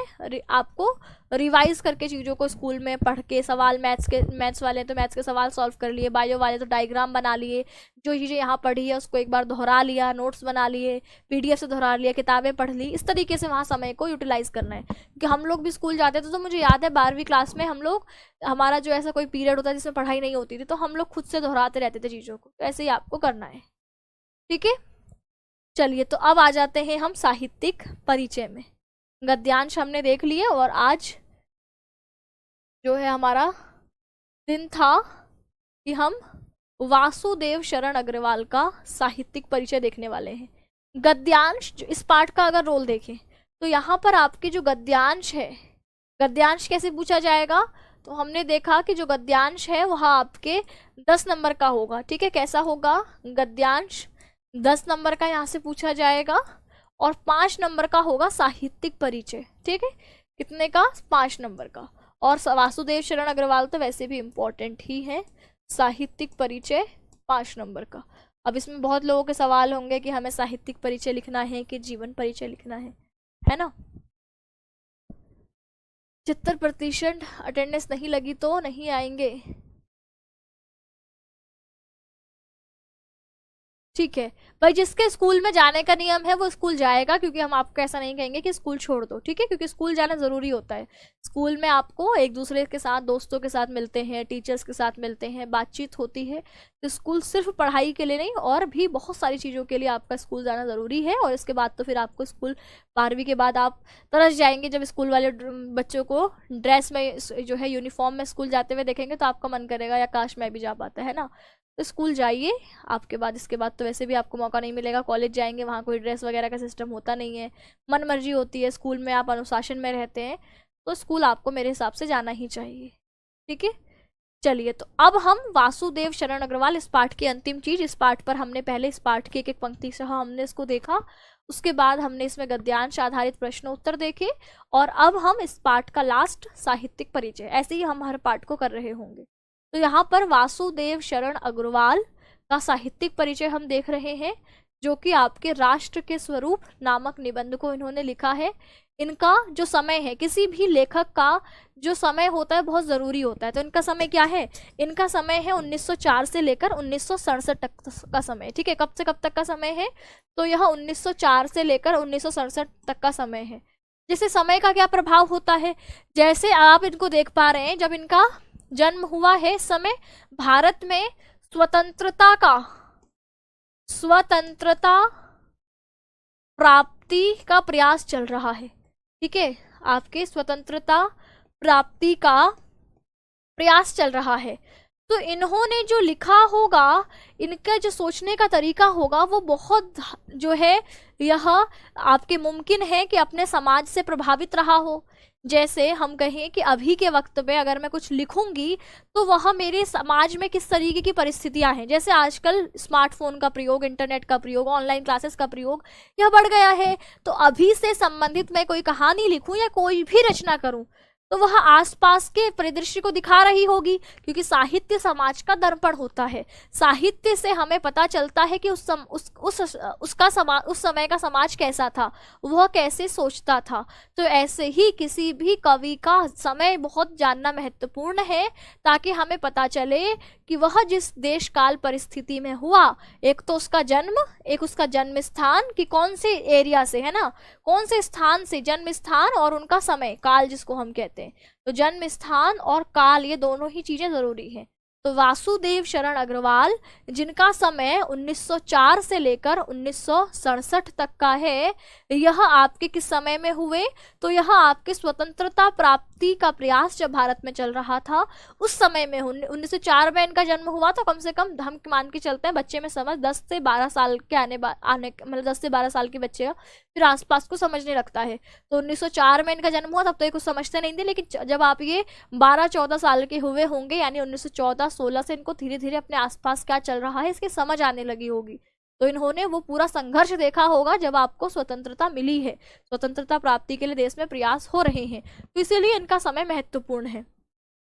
आपको रिवाइज करके चीज़ों को स्कूल में पढ़ के, सवाल मैथ्स वाले तो मैथ्स के सवाल सॉल्व कर लिए, बायो वाले तो डायग्राम बना लिए, जो चीज़ें यहाँ पढ़ी है उसको एक बार दोहरा लिया, नोट्स बना लिए, PDF से दोहरा लिया, किताबें पढ़ ली। इस तरीके से वहाँ समय को यूटिलाइज करना है। क्योंकि हम लोग भी स्कूल जाते थे तो मुझे याद है 12वीं क्लास में हम लोग, हमारा जो ऐसा कोई पीरियड होता है जिसमें पढ़ाई नहीं होती थी, तो हम लोग खुद से दोहराते रहते थे चीज़ों को। तो ऐसे ही आपको करना है, ठीक है। चलिए तो अब आ जाते हैं हम साहित्यिक परिचय में। गद्यांश हमने देख लिए, और आज जो है हमारा दिन था कि हम वासुदेव शरण अग्रवाल का साहित्यिक परिचय देखने वाले हैं। गद्यांश, इस पाठ का अगर रोल देखें तो यहाँ पर आपकी जो गद्यांश है, गद्यांश कैसे पूछा जाएगा, तो हमने देखा कि जो गद्यांश है वह आपके 10 नंबर का होगा, ठीक है। कैसा होगा, गद्यांश 10 नंबर का यहाँ से पूछा जाएगा, और 5 नंबर का होगा साहित्यिक परिचय, ठीक है। कितने का, 5 नंबर का। और वासुदेव शरण अग्रवाल तो वैसे भी इम्पोर्टेंट ही है। साहित्यिक परिचय 5 नंबर का। अब इसमें बहुत लोगों के सवाल होंगे कि हमें साहित्यिक परिचय लिखना है कि जीवन परिचय लिखना है ना। 75% अटेंडेंस नहीं लगी तो नहीं आएंगे। ठीक है भाई, जिसके स्कूल में जाने का नियम है वो स्कूल जाएगा, क्योंकि हम आपको ऐसा नहीं कहेंगे कि स्कूल छोड़ दो, ठीक है, क्योंकि स्कूल जाना ज़रूरी होता है। स्कूल में आपको एक दूसरे के साथ, दोस्तों के साथ मिलते हैं, टीचर्स के साथ मिलते हैं, बातचीत होती है। तो स्कूल सिर्फ पढ़ाई के लिए नहीं, और भी बहुत सारी चीज़ों के लिए आपका स्कूल जाना ज़रूरी है। और इसके बाद तो फिर आपको स्कूल, 12वीं के बाद आप तरस जाएंगे जब स्कूल वाले बच्चों को ड्रेस में, जो है यूनिफॉर्म में स्कूल जाते हुए देखेंगे, तो आपका मन करेगा या काश मैं भी जा पाता, है ना। तो स्कूल जाइए। आपके बाद, इसके बाद तो वैसे भी आपको मौका नहीं मिलेगा। कॉलेज जाएंगे, वहाँ कोई ड्रेस वगैरह का सिस्टम होता नहीं है, मन मर्जी होती है। स्कूल में आप अनुशासन में रहते हैं, तो स्कूल आपको मेरे हिसाब से जाना ही चाहिए, ठीक है। चलिए, तो अब हम वासुदेव शरण अग्रवाल, इस पाठ की अंतिम चीज, इस पाठ पर हमने पहले इस पाठ की एक एक पंक्ति से हमने इसको देखा, उसके बाद हमने इसमें गद्यांश आधारित प्रश्न उत्तर देखे, और अब हम इस पाठ का लास्ट साहित्यिक परिचय, ऐसे ही हम हर पाठ को कर रहे होंगे। तो यहाँ पर वासुदेव शरण अग्रवाल का साहित्यिक परिचय हम देख रहे हैं, जो कि आपके राष्ट्र के स्वरूप नामक निबंध को इन्होंने लिखा है। इनका जो समय है, किसी भी लेखक का जो समय होता है बहुत ज़रूरी होता है। तो इनका समय क्या है? इनका समय है 1904 से लेकर 1967 तक का समय, ठीक है। कब से कब तक का समय है? तो यह 1904 से लेकर 1967 तक का समय है। जैसे समय का क्या प्रभाव होता है, जैसे आप इनको देख पा रहे हैं, जब इनका जन्म हुआ है, इस समय भारत में स्वतंत्रता प्राप्ति का प्रयास चल रहा है, ठीक है। आपके स्वतंत्रता प्राप्ति का प्रयास चल रहा है। तो इन्होंने जो लिखा होगा, इनका जो सोचने का तरीका होगा, वो बहुत जो है, यह आपके मुमकिन है कि अपने समाज से प्रभावित रहा हो। जैसे हम कहें कि अभी के वक्त में अगर मैं कुछ लिखूंगी, तो वह मेरे समाज में किस तरीके की परिस्थितियां हैं। जैसे आजकल स्मार्टफोन का प्रयोग, इंटरनेट का प्रयोग, ऑनलाइन क्लासेस का प्रयोग, यह बढ़ गया है। तो अभी से संबंधित मैं कोई कहानी लिखूं या कोई भी रचना करूं, तो वह आसपास के परिदृश्य को दिखा रही होगी, क्योंकि साहित्य समाज का दर्पण होता है। साहित्य से हमें पता चलता है कि उस समय का समाज कैसा था, वह कैसे सोचता था। तो ऐसे ही किसी भी कवि का समय बहुत जानना महत्वपूर्ण है, ताकि हमें पता चले कि वह जिस देश काल परिस्थिति में हुआ, एक तो उसका जन्म, एक उसका जन्म स्थान, कि कौन से एरिया से, है ना, कौन से स्थान से, जन्म स्थान और उनका समय काल जिसको हम कहते हैं। तो जन्म स्थान और काल, ये दोनों ही चीजें जरूरी हैं। तो वासुदेव शरण अग्रवाल, जिनका समय 1904 से लेकर 1967 तक का है, यह आपके किस समय में हुए? तो यह आपके स्वतंत्रता प्राप्ति का प्रयास जब भारत में चल रहा था, उस समय में 1904 में इनका जन्म हुआ। तो कम से कम हम मान के चलते हैं, बच्चे में समझ 10 से 12 साल के आने मतलब 10 से 12 साल के बच्चे फिर आसपास को समझने लगता है। तो 1904 में इनका जन्म हुआ, तब तो ये कुछ समझते नहीं थे, लेकिन जब आप ये 12-14 साल के हुए होंगे, यानी 1914-16 से इनको धीरे धीरे अपने आसपास क्या चल रहा है इसकी समझ आने लगी होगी। तो इन्होंने वो पूरा संघर्ष देखा होगा जब आपको स्वतंत्रता मिली है, स्वतंत्रता प्राप्ति के लिए देश में प्रयास हो रहे हैं, तो इसीलिए इनका समय महत्वपूर्ण है।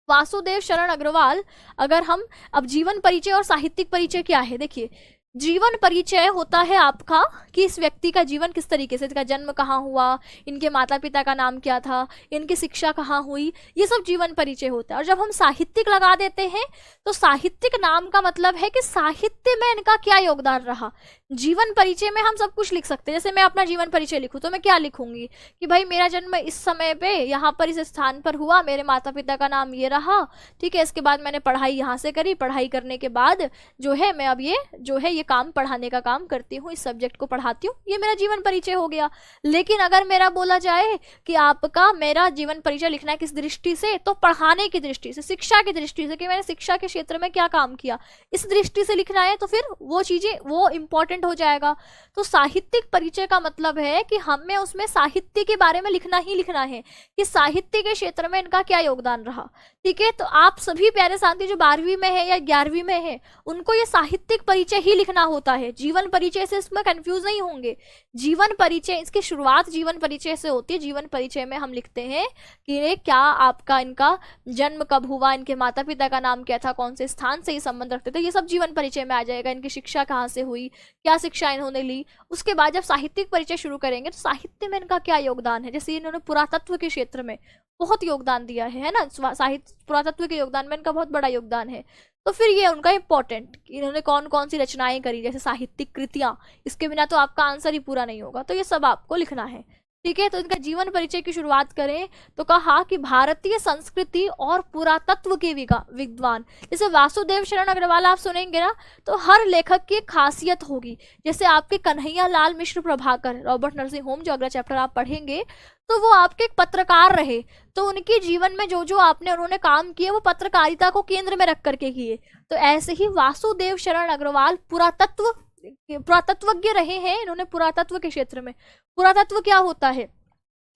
वासुदेव शरण अग्रवाल, अगर हम अब जीवन परिचय और साहित्यिक परिचय क्या है, देखिए, जीवन परिचय होता है आपका कि इस व्यक्ति का जीवन किस तरीके से, इसका जन्म कहाँ हुआ, इनके माता पिता का नाम क्या था, इनकी शिक्षा कहाँ हुई, ये सब जीवन परिचय होता है। और जब हम साहित्यिक लगा देते हैं, तो साहित्यिक नाम का मतलब है कि साहित्य में इनका क्या योगदान रहा। जीवन परिचय में हम सब कुछ लिख सकते हैं। जैसे मैं अपना जीवन परिचय लिखूं, तो मैं क्या लिखूंगी कि भाई मेरा जन्म इस समय पे यहाँ पर इस स्थान पर हुआ, मेरे माता पिता का नाम ये रहा, ठीक है। इसके बाद मैंने पढ़ाई यहाँ से करी, पढ़ाई करने के बाद जो है मैं अब ये जो है ये काम, पढ़ाने का काम करती हूँ, इस सब्जेक्ट को पढ़ाती हूँ, ये मेरा जीवन परिचय हो गया। लेकिन अगर मेरा बोला जाए कि आपका मेरा जीवन परिचय लिखना है किस दृष्टि से, तो पढ़ाने की दृष्टि से, शिक्षा की दृष्टि से, कि मैंने शिक्षा के क्षेत्र में क्या काम किया, इस दृष्टि से लिखना है, तो फिर वो चीजें वो इंपॉर्टेंट हो जाएगा। तो साहित्यिक परिचय का मतलब है कि हमें उसमें साहित्य के बारे में लिखना ही लिखना है कि साहित्य के क्षेत्र में इनका क्या योगदान रहा, ठीक है। तो आप सभी प्यारे साथी जो 12वीं में है या 11वीं में है, उनको ये साहित्यिक परिचय ही लिखना होता है। जीवन परिचय से इसमें कंफ्यूज नहीं होंगे। जीवन परिचय, इसकी शुरुआत जीवन परिचय से होती है। जीवन परिचय में हम लिखते हैं कि क्या आपका, इनका जन्म कब हुआ, इनके माता पिता का नाम क्या था, कौन से स्थान से ये संबंध रखते थे, ये सब जीवन परिचय में आ जाएगा। इनकी शिक्षा कहाँ से हुई, क्या शिक्षा इन्होंने ली। उसके बाद जब साहित्यिक परिचय शुरू करेंगे, तो साहित्य में इनका क्या योगदान है। जैसे इन्होंने पुरातत्व के क्षेत्र में बहुत योगदान दिया है ना, साहित्य पुरातत्व के योगदान में इनका बहुत बड़ा योगदान है। तो फिर ये उनका इंपॉर्टेंट, इन्होंने कौन कौन सी रचनाएं करी, जैसे साहित्यिक कृतियां, इसके बिना तो आपका आंसर ही पूरा नहीं होगा, तो ये सब आपको लिखना है। ठीक है, तो इनका जीवन परिचय की शुरुआत करें तो कहा कि भारतीय संस्कृति और पुरातत्व के विद्वान। जैसे वासुदेव शरण अग्रवाल आप सुनेंगे ना, तो हर लेखक की एक खासियत होगी। जैसे आपके कन्हैया लाल मिश्र प्रभाकर, रॉबर्ट नरसिंह होम, जो अगला चैप्टर आप पढ़ेंगे, तो वो आपके एक पत्रकार रहे, तो उनके जीवन में जो जो उन्होंने काम किए वो पत्रकारिता को केंद्र में रख करके किए। तो ऐसे ही वासुदेव शरण अग्रवाल पुरातत्वज्ञ रहे हैं। इन्होंने पुरातत्व के क्षेत्र में, पुरातत्व क्या होता है,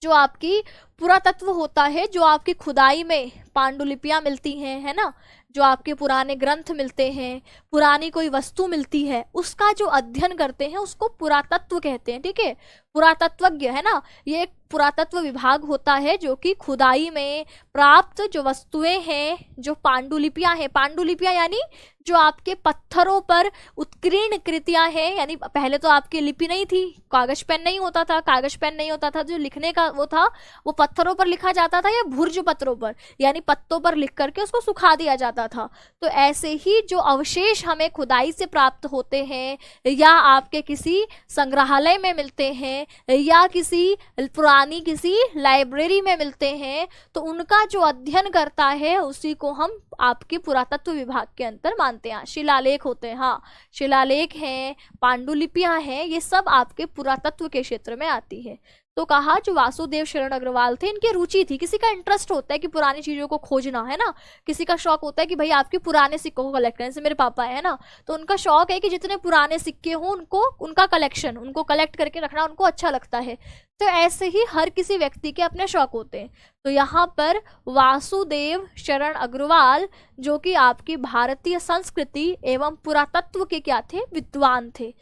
जो आपकी पुरातत्व होता है, जो आपकी खुदाई में पांडुलिपियां मिलती हैं, है ना, जो आपके पुराने ग्रंथ मिलते हैं, पुरानी कोई वस्तु मिलती है, उसका जो अध्ययन करते हैं उसको पुरातत्व कहते हैं। ठीक है, पुरातत्वज्ञ, है ना, ये एक पुरातत्व विभाग होता है जो कि खुदाई में प्राप्त जो वस्तुएं हैं, जो पांडुलिपियां हैं, पांडुलिपियां यानी जो आपके पत्थरों पर उत्कीर्ण कृतियां हैं, यानी पहले तो आपकी लिपि नहीं थी, कागज पेन नहीं होता था, कागज पेन नहीं होता था, जो लिखने का वो था वो पत्थरों पर लिखा जाता था या भुर्ज पत्रों पर, यानी पत्तों पर लिख करके उसको सुखा दिया जाता था। तो ऐसे ही जो अवशेष हमें खुदाई से प्राप्त होते हैं या आपके किसी संग्रहालय में मिलते हैं या किसी पुरानी किसी लाइब्रेरी में मिलते हैं, तो उनका जो अध्ययन करता है उसी को हम आपके पुरातत्व विभाग के अंदर मानते हैं। शिलालेख होते हैं, हाँ, शिलालेख हैं, पांडुलिपियां हैं, ये सब आपके पुरातत्व के क्षेत्र में आती है। तो कहा जो वासुदेव शरण अग्रवाल थे, इनकी रुचि थी, किसी का इंटरेस्ट होता है कि पुरानी चीजों को खोजना, है ना, किसी का शौक होता है कि भाई आपके पुराने सिक्कों को कलेक्ट करें, जैसे मेरे पापा है ना, तो उनका शौक है कि जितने पुराने सिक्के हों उनको, उनका कलेक्शन, उनको कलेक्ट करके रखना उनको अच्छा लगता है। तो ऐसे ही हर किसी व्यक्ति के अपने शौक होते हैं। तो यहाँ पर वासुदेव शरण अग्रवाल जो कि आपकी भारतीय संस्कृति एवं पुरातत्व के क्या थे, विद्वान थे।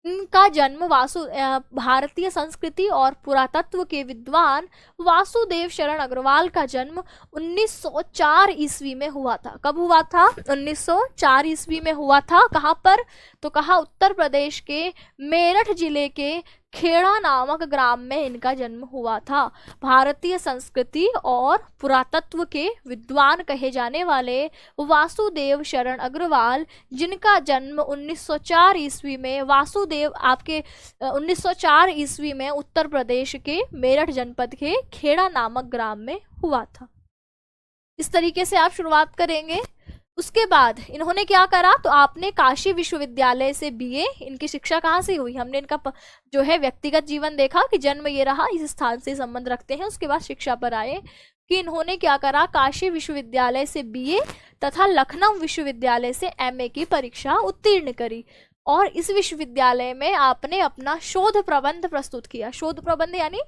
इनका जन्म भारतीय संस्कृति और पुरातत्व के विद्वान वासुदेव शरण अग्रवाल का जन्म 1904 ईस्वी में हुआ था। कब हुआ था? 1904 ईस्वी में हुआ था। कहाँ पर? तो कहा उत्तर प्रदेश के मेरठ जिले के खेड़ा नामक ग्राम में इनका जन्म हुआ था। भारतीय संस्कृति और पुरातत्व के विद्वान कहे जाने वाले वासुदेव शरण अग्रवाल, जिनका जन्म 1904 ईस्वी में वासुदेव आपके 1904 ईस्वी में उत्तर प्रदेश के मेरठ जनपद के खेड़ा नामक ग्राम में हुआ था। इस तरीके से आप शुरुआत करेंगे। उसके बाद इन्होंने क्या करा, तो आपने काशी विश्वविद्यालय से बीए, इनकी शिक्षा कहाँ से हुई, हमने इनका जो है व्यक्तिगत जीवन देखा कि जन्म ये रहा, इस स्थान से संबंध रखते हैं। उसके बाद शिक्षा पर आए कि इन्होंने क्या करा, काशी विश्वविद्यालय से बीए तथा लखनऊ विश्वविद्यालय से एमए की परीक्षा उत्तीर्ण करी और इस विश्वविद्यालय में आपने अपना शोध प्रबंध प्रस्तुत किया। शोध प्रबंध यानी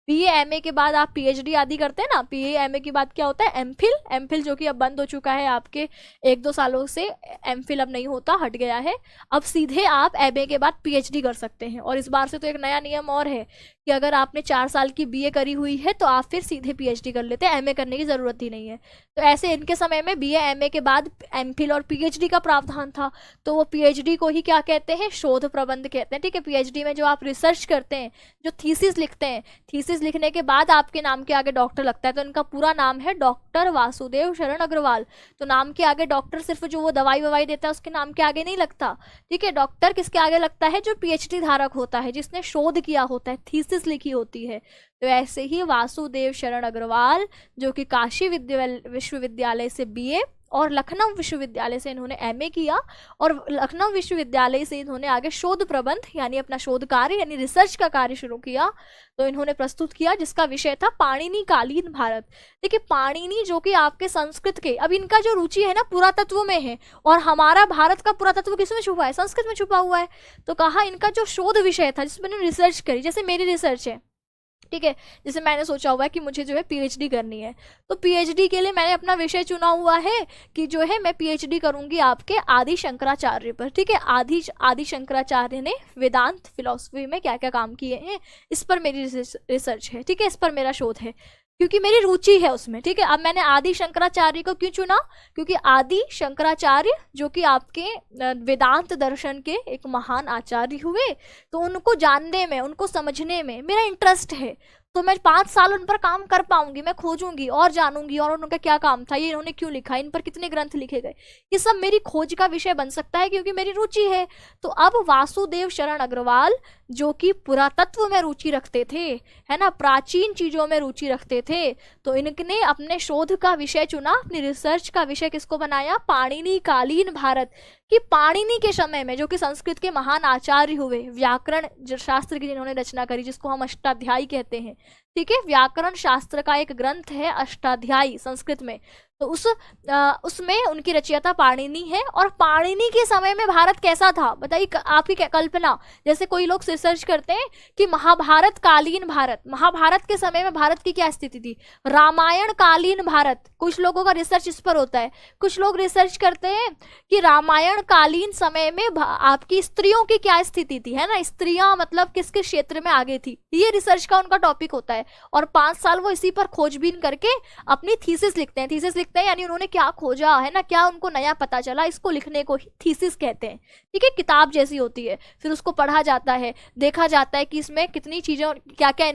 बीए एमए के बाद आप पीएचडी आदि करते हैं ना, बीए एमए के बाद क्या होता है, एमफिल। एमफिल जो कि अब बंद हो चुका है, आपके 1-2 सालों से एमफिल अब नहीं होता, हट गया है। अब सीधे आप एमए के बाद पीएचडी कर सकते हैं। और इस बार से तो एक नया नियम और है कि अगर आपने 4 साल की बीए करी हुई है तो आप फिर सीधे पीएचडी कर लेते हैं, एमए करने की जरूरत ही नहीं है। तो ऐसे इनके समय में बीए एमए के बाद एमफिल और पीएचडी का प्रावधान था, तो वो पीएचडी को ही क्या कहते हैं, शोध प्रबंध कहते हैं। ठीक है, पीएचडी में जो आप रिसर्च करते हैं, जो थीसिस लिखते हैं, थीसिस लिखने के बाद आपके नाम के आगे डॉक्टर लगता है, तो इनका पूरा नाम है डॉक्टर वासुदेव शरण अग्रवाल। तो नाम के आगे डॉक्टर सिर्फ जो वो दवाई ववाई देता है उसके नाम के आगे नहीं लगता। ठीक है, डॉक्टर किसके आगे लगता है, जो पीएचडी धारक होता है, जिसने शोध किया होता है, थीसिस लिखी होती है। तो ऐसे ही वासुदेव शरण अग्रवाल जो कि काशी विश्वविद्यालय से बीए और लखनऊ विश्वविद्यालय से इन्होंने एमए किया और लखनऊ विश्वविद्यालय से इन्होंने आगे शोध प्रबंध यानी अपना शोध कार्य यानी रिसर्च का कार्य शुरू किया। तो इन्होंने प्रस्तुत किया जिसका विषय था पाणिनि कालीन भारत। देखिए, पाणिनि जो कि आपके संस्कृत के, अब इनका जो रुचि है ना पुरातत्व में है और हमारा भारत का पुरातत्व किसमें छुपा है, संस्कृत में छुपा हुआ है। तो कहा इनका जो शोध विषय था जिसमें रिसर्च करी, जैसे मेरी रिसर्च है, ठीक है, जैसे मैंने सोचा हुआ है कि मुझे जो है पीएचडी करनी है, तो पीएचडी के लिए मैंने अपना विषय चुना हुआ है कि जो है मैं पीएचडी करूंगी आपके आदि शंकराचार्य पर। ठीक है, आदि शंकराचार्य ने वेदांत फिलॉसफी में क्या क्या काम किए हैं, इस पर मेरी रिसर्च है। ठीक है, इस पर मेरा शोध है क्योंकि मेरी रुचि है उसमें। ठीक है, अब मैंने आदि शंकराचार्य को क्यों चुना, क्योंकि आदि शंकराचार्य जो कि आपके वेदांत दर्शन के एक महान आचार्य हुए, तो उनको जानने में, उनको समझने में मेरा इंटरेस्ट है। तो मैं 5 साल उन पर काम कर पाऊंगी, मैं खोजूंगी और जानूंगी और उनका क्या काम था, ये इन्होंने क्यों लिखा, इन पर कितने ग्रंथ लिखे गए, ये सब मेरी खोज का विषय बन सकता है क्योंकि मेरी रुचि है। तो अब वासुदेव शरण अग्रवाल जो कि पुरातत्व में रुचि रखते थे, है ना, प्राचीन चीजों में रुचि रखते थे, तो इनने अपने शोध का विषय चुना, अपनी रिसर्च का विषय किसको बनाया, पाणिनि कालीन भारत। कि पाणिनि के समय में, जो कि संस्कृत के महान आचार्य हुए, व्याकरण शास्त्र की जिन्होंने रचना करी, जिसको हम अष्टाध्यायी कहते हैं, ठीक है, व्याकरण शास्त्र का एक ग्रंथ है अष्टाध्यायी संस्कृत में, तो उसमें उनकी रचयिता पाणिनि है। और पाणिनि के समय में भारत कैसा था बताइए, आपकी कल्पना, जैसे कोई लोग रिसर्च करते हैं कि महाभारत कालीन भारत, महाभारत के समय में भारत की क्या स्थिति थी, रामायण कालीन भारत, कुछ लोगों का रिसर्च इस पर होता है। कुछ लोग रिसर्च करते हैं कि रामायण कालीन समय में आपकी स्त्रियों की क्या स्थिति थी, है ना, स्त्रियां मतलब किस किस क्षेत्र में आगे थी, ये रिसर्च का उनका टॉपिक होता है। और 5 साल वो इसी पर खोजबीन करके अपनी थीसिस लिखते हैं। थीसिस लिखते हैं यानी उन्होंने क्या खोजा, है ना, क्या उनको नया पता चला, इसको लिखने को ही थीसिस कहते हैं। ठीक है, किताब जैसी होती है, फिर उसको पढ़ा जाता है, देखा जाता है कि इसमें कितनी चीजें, क्या क्या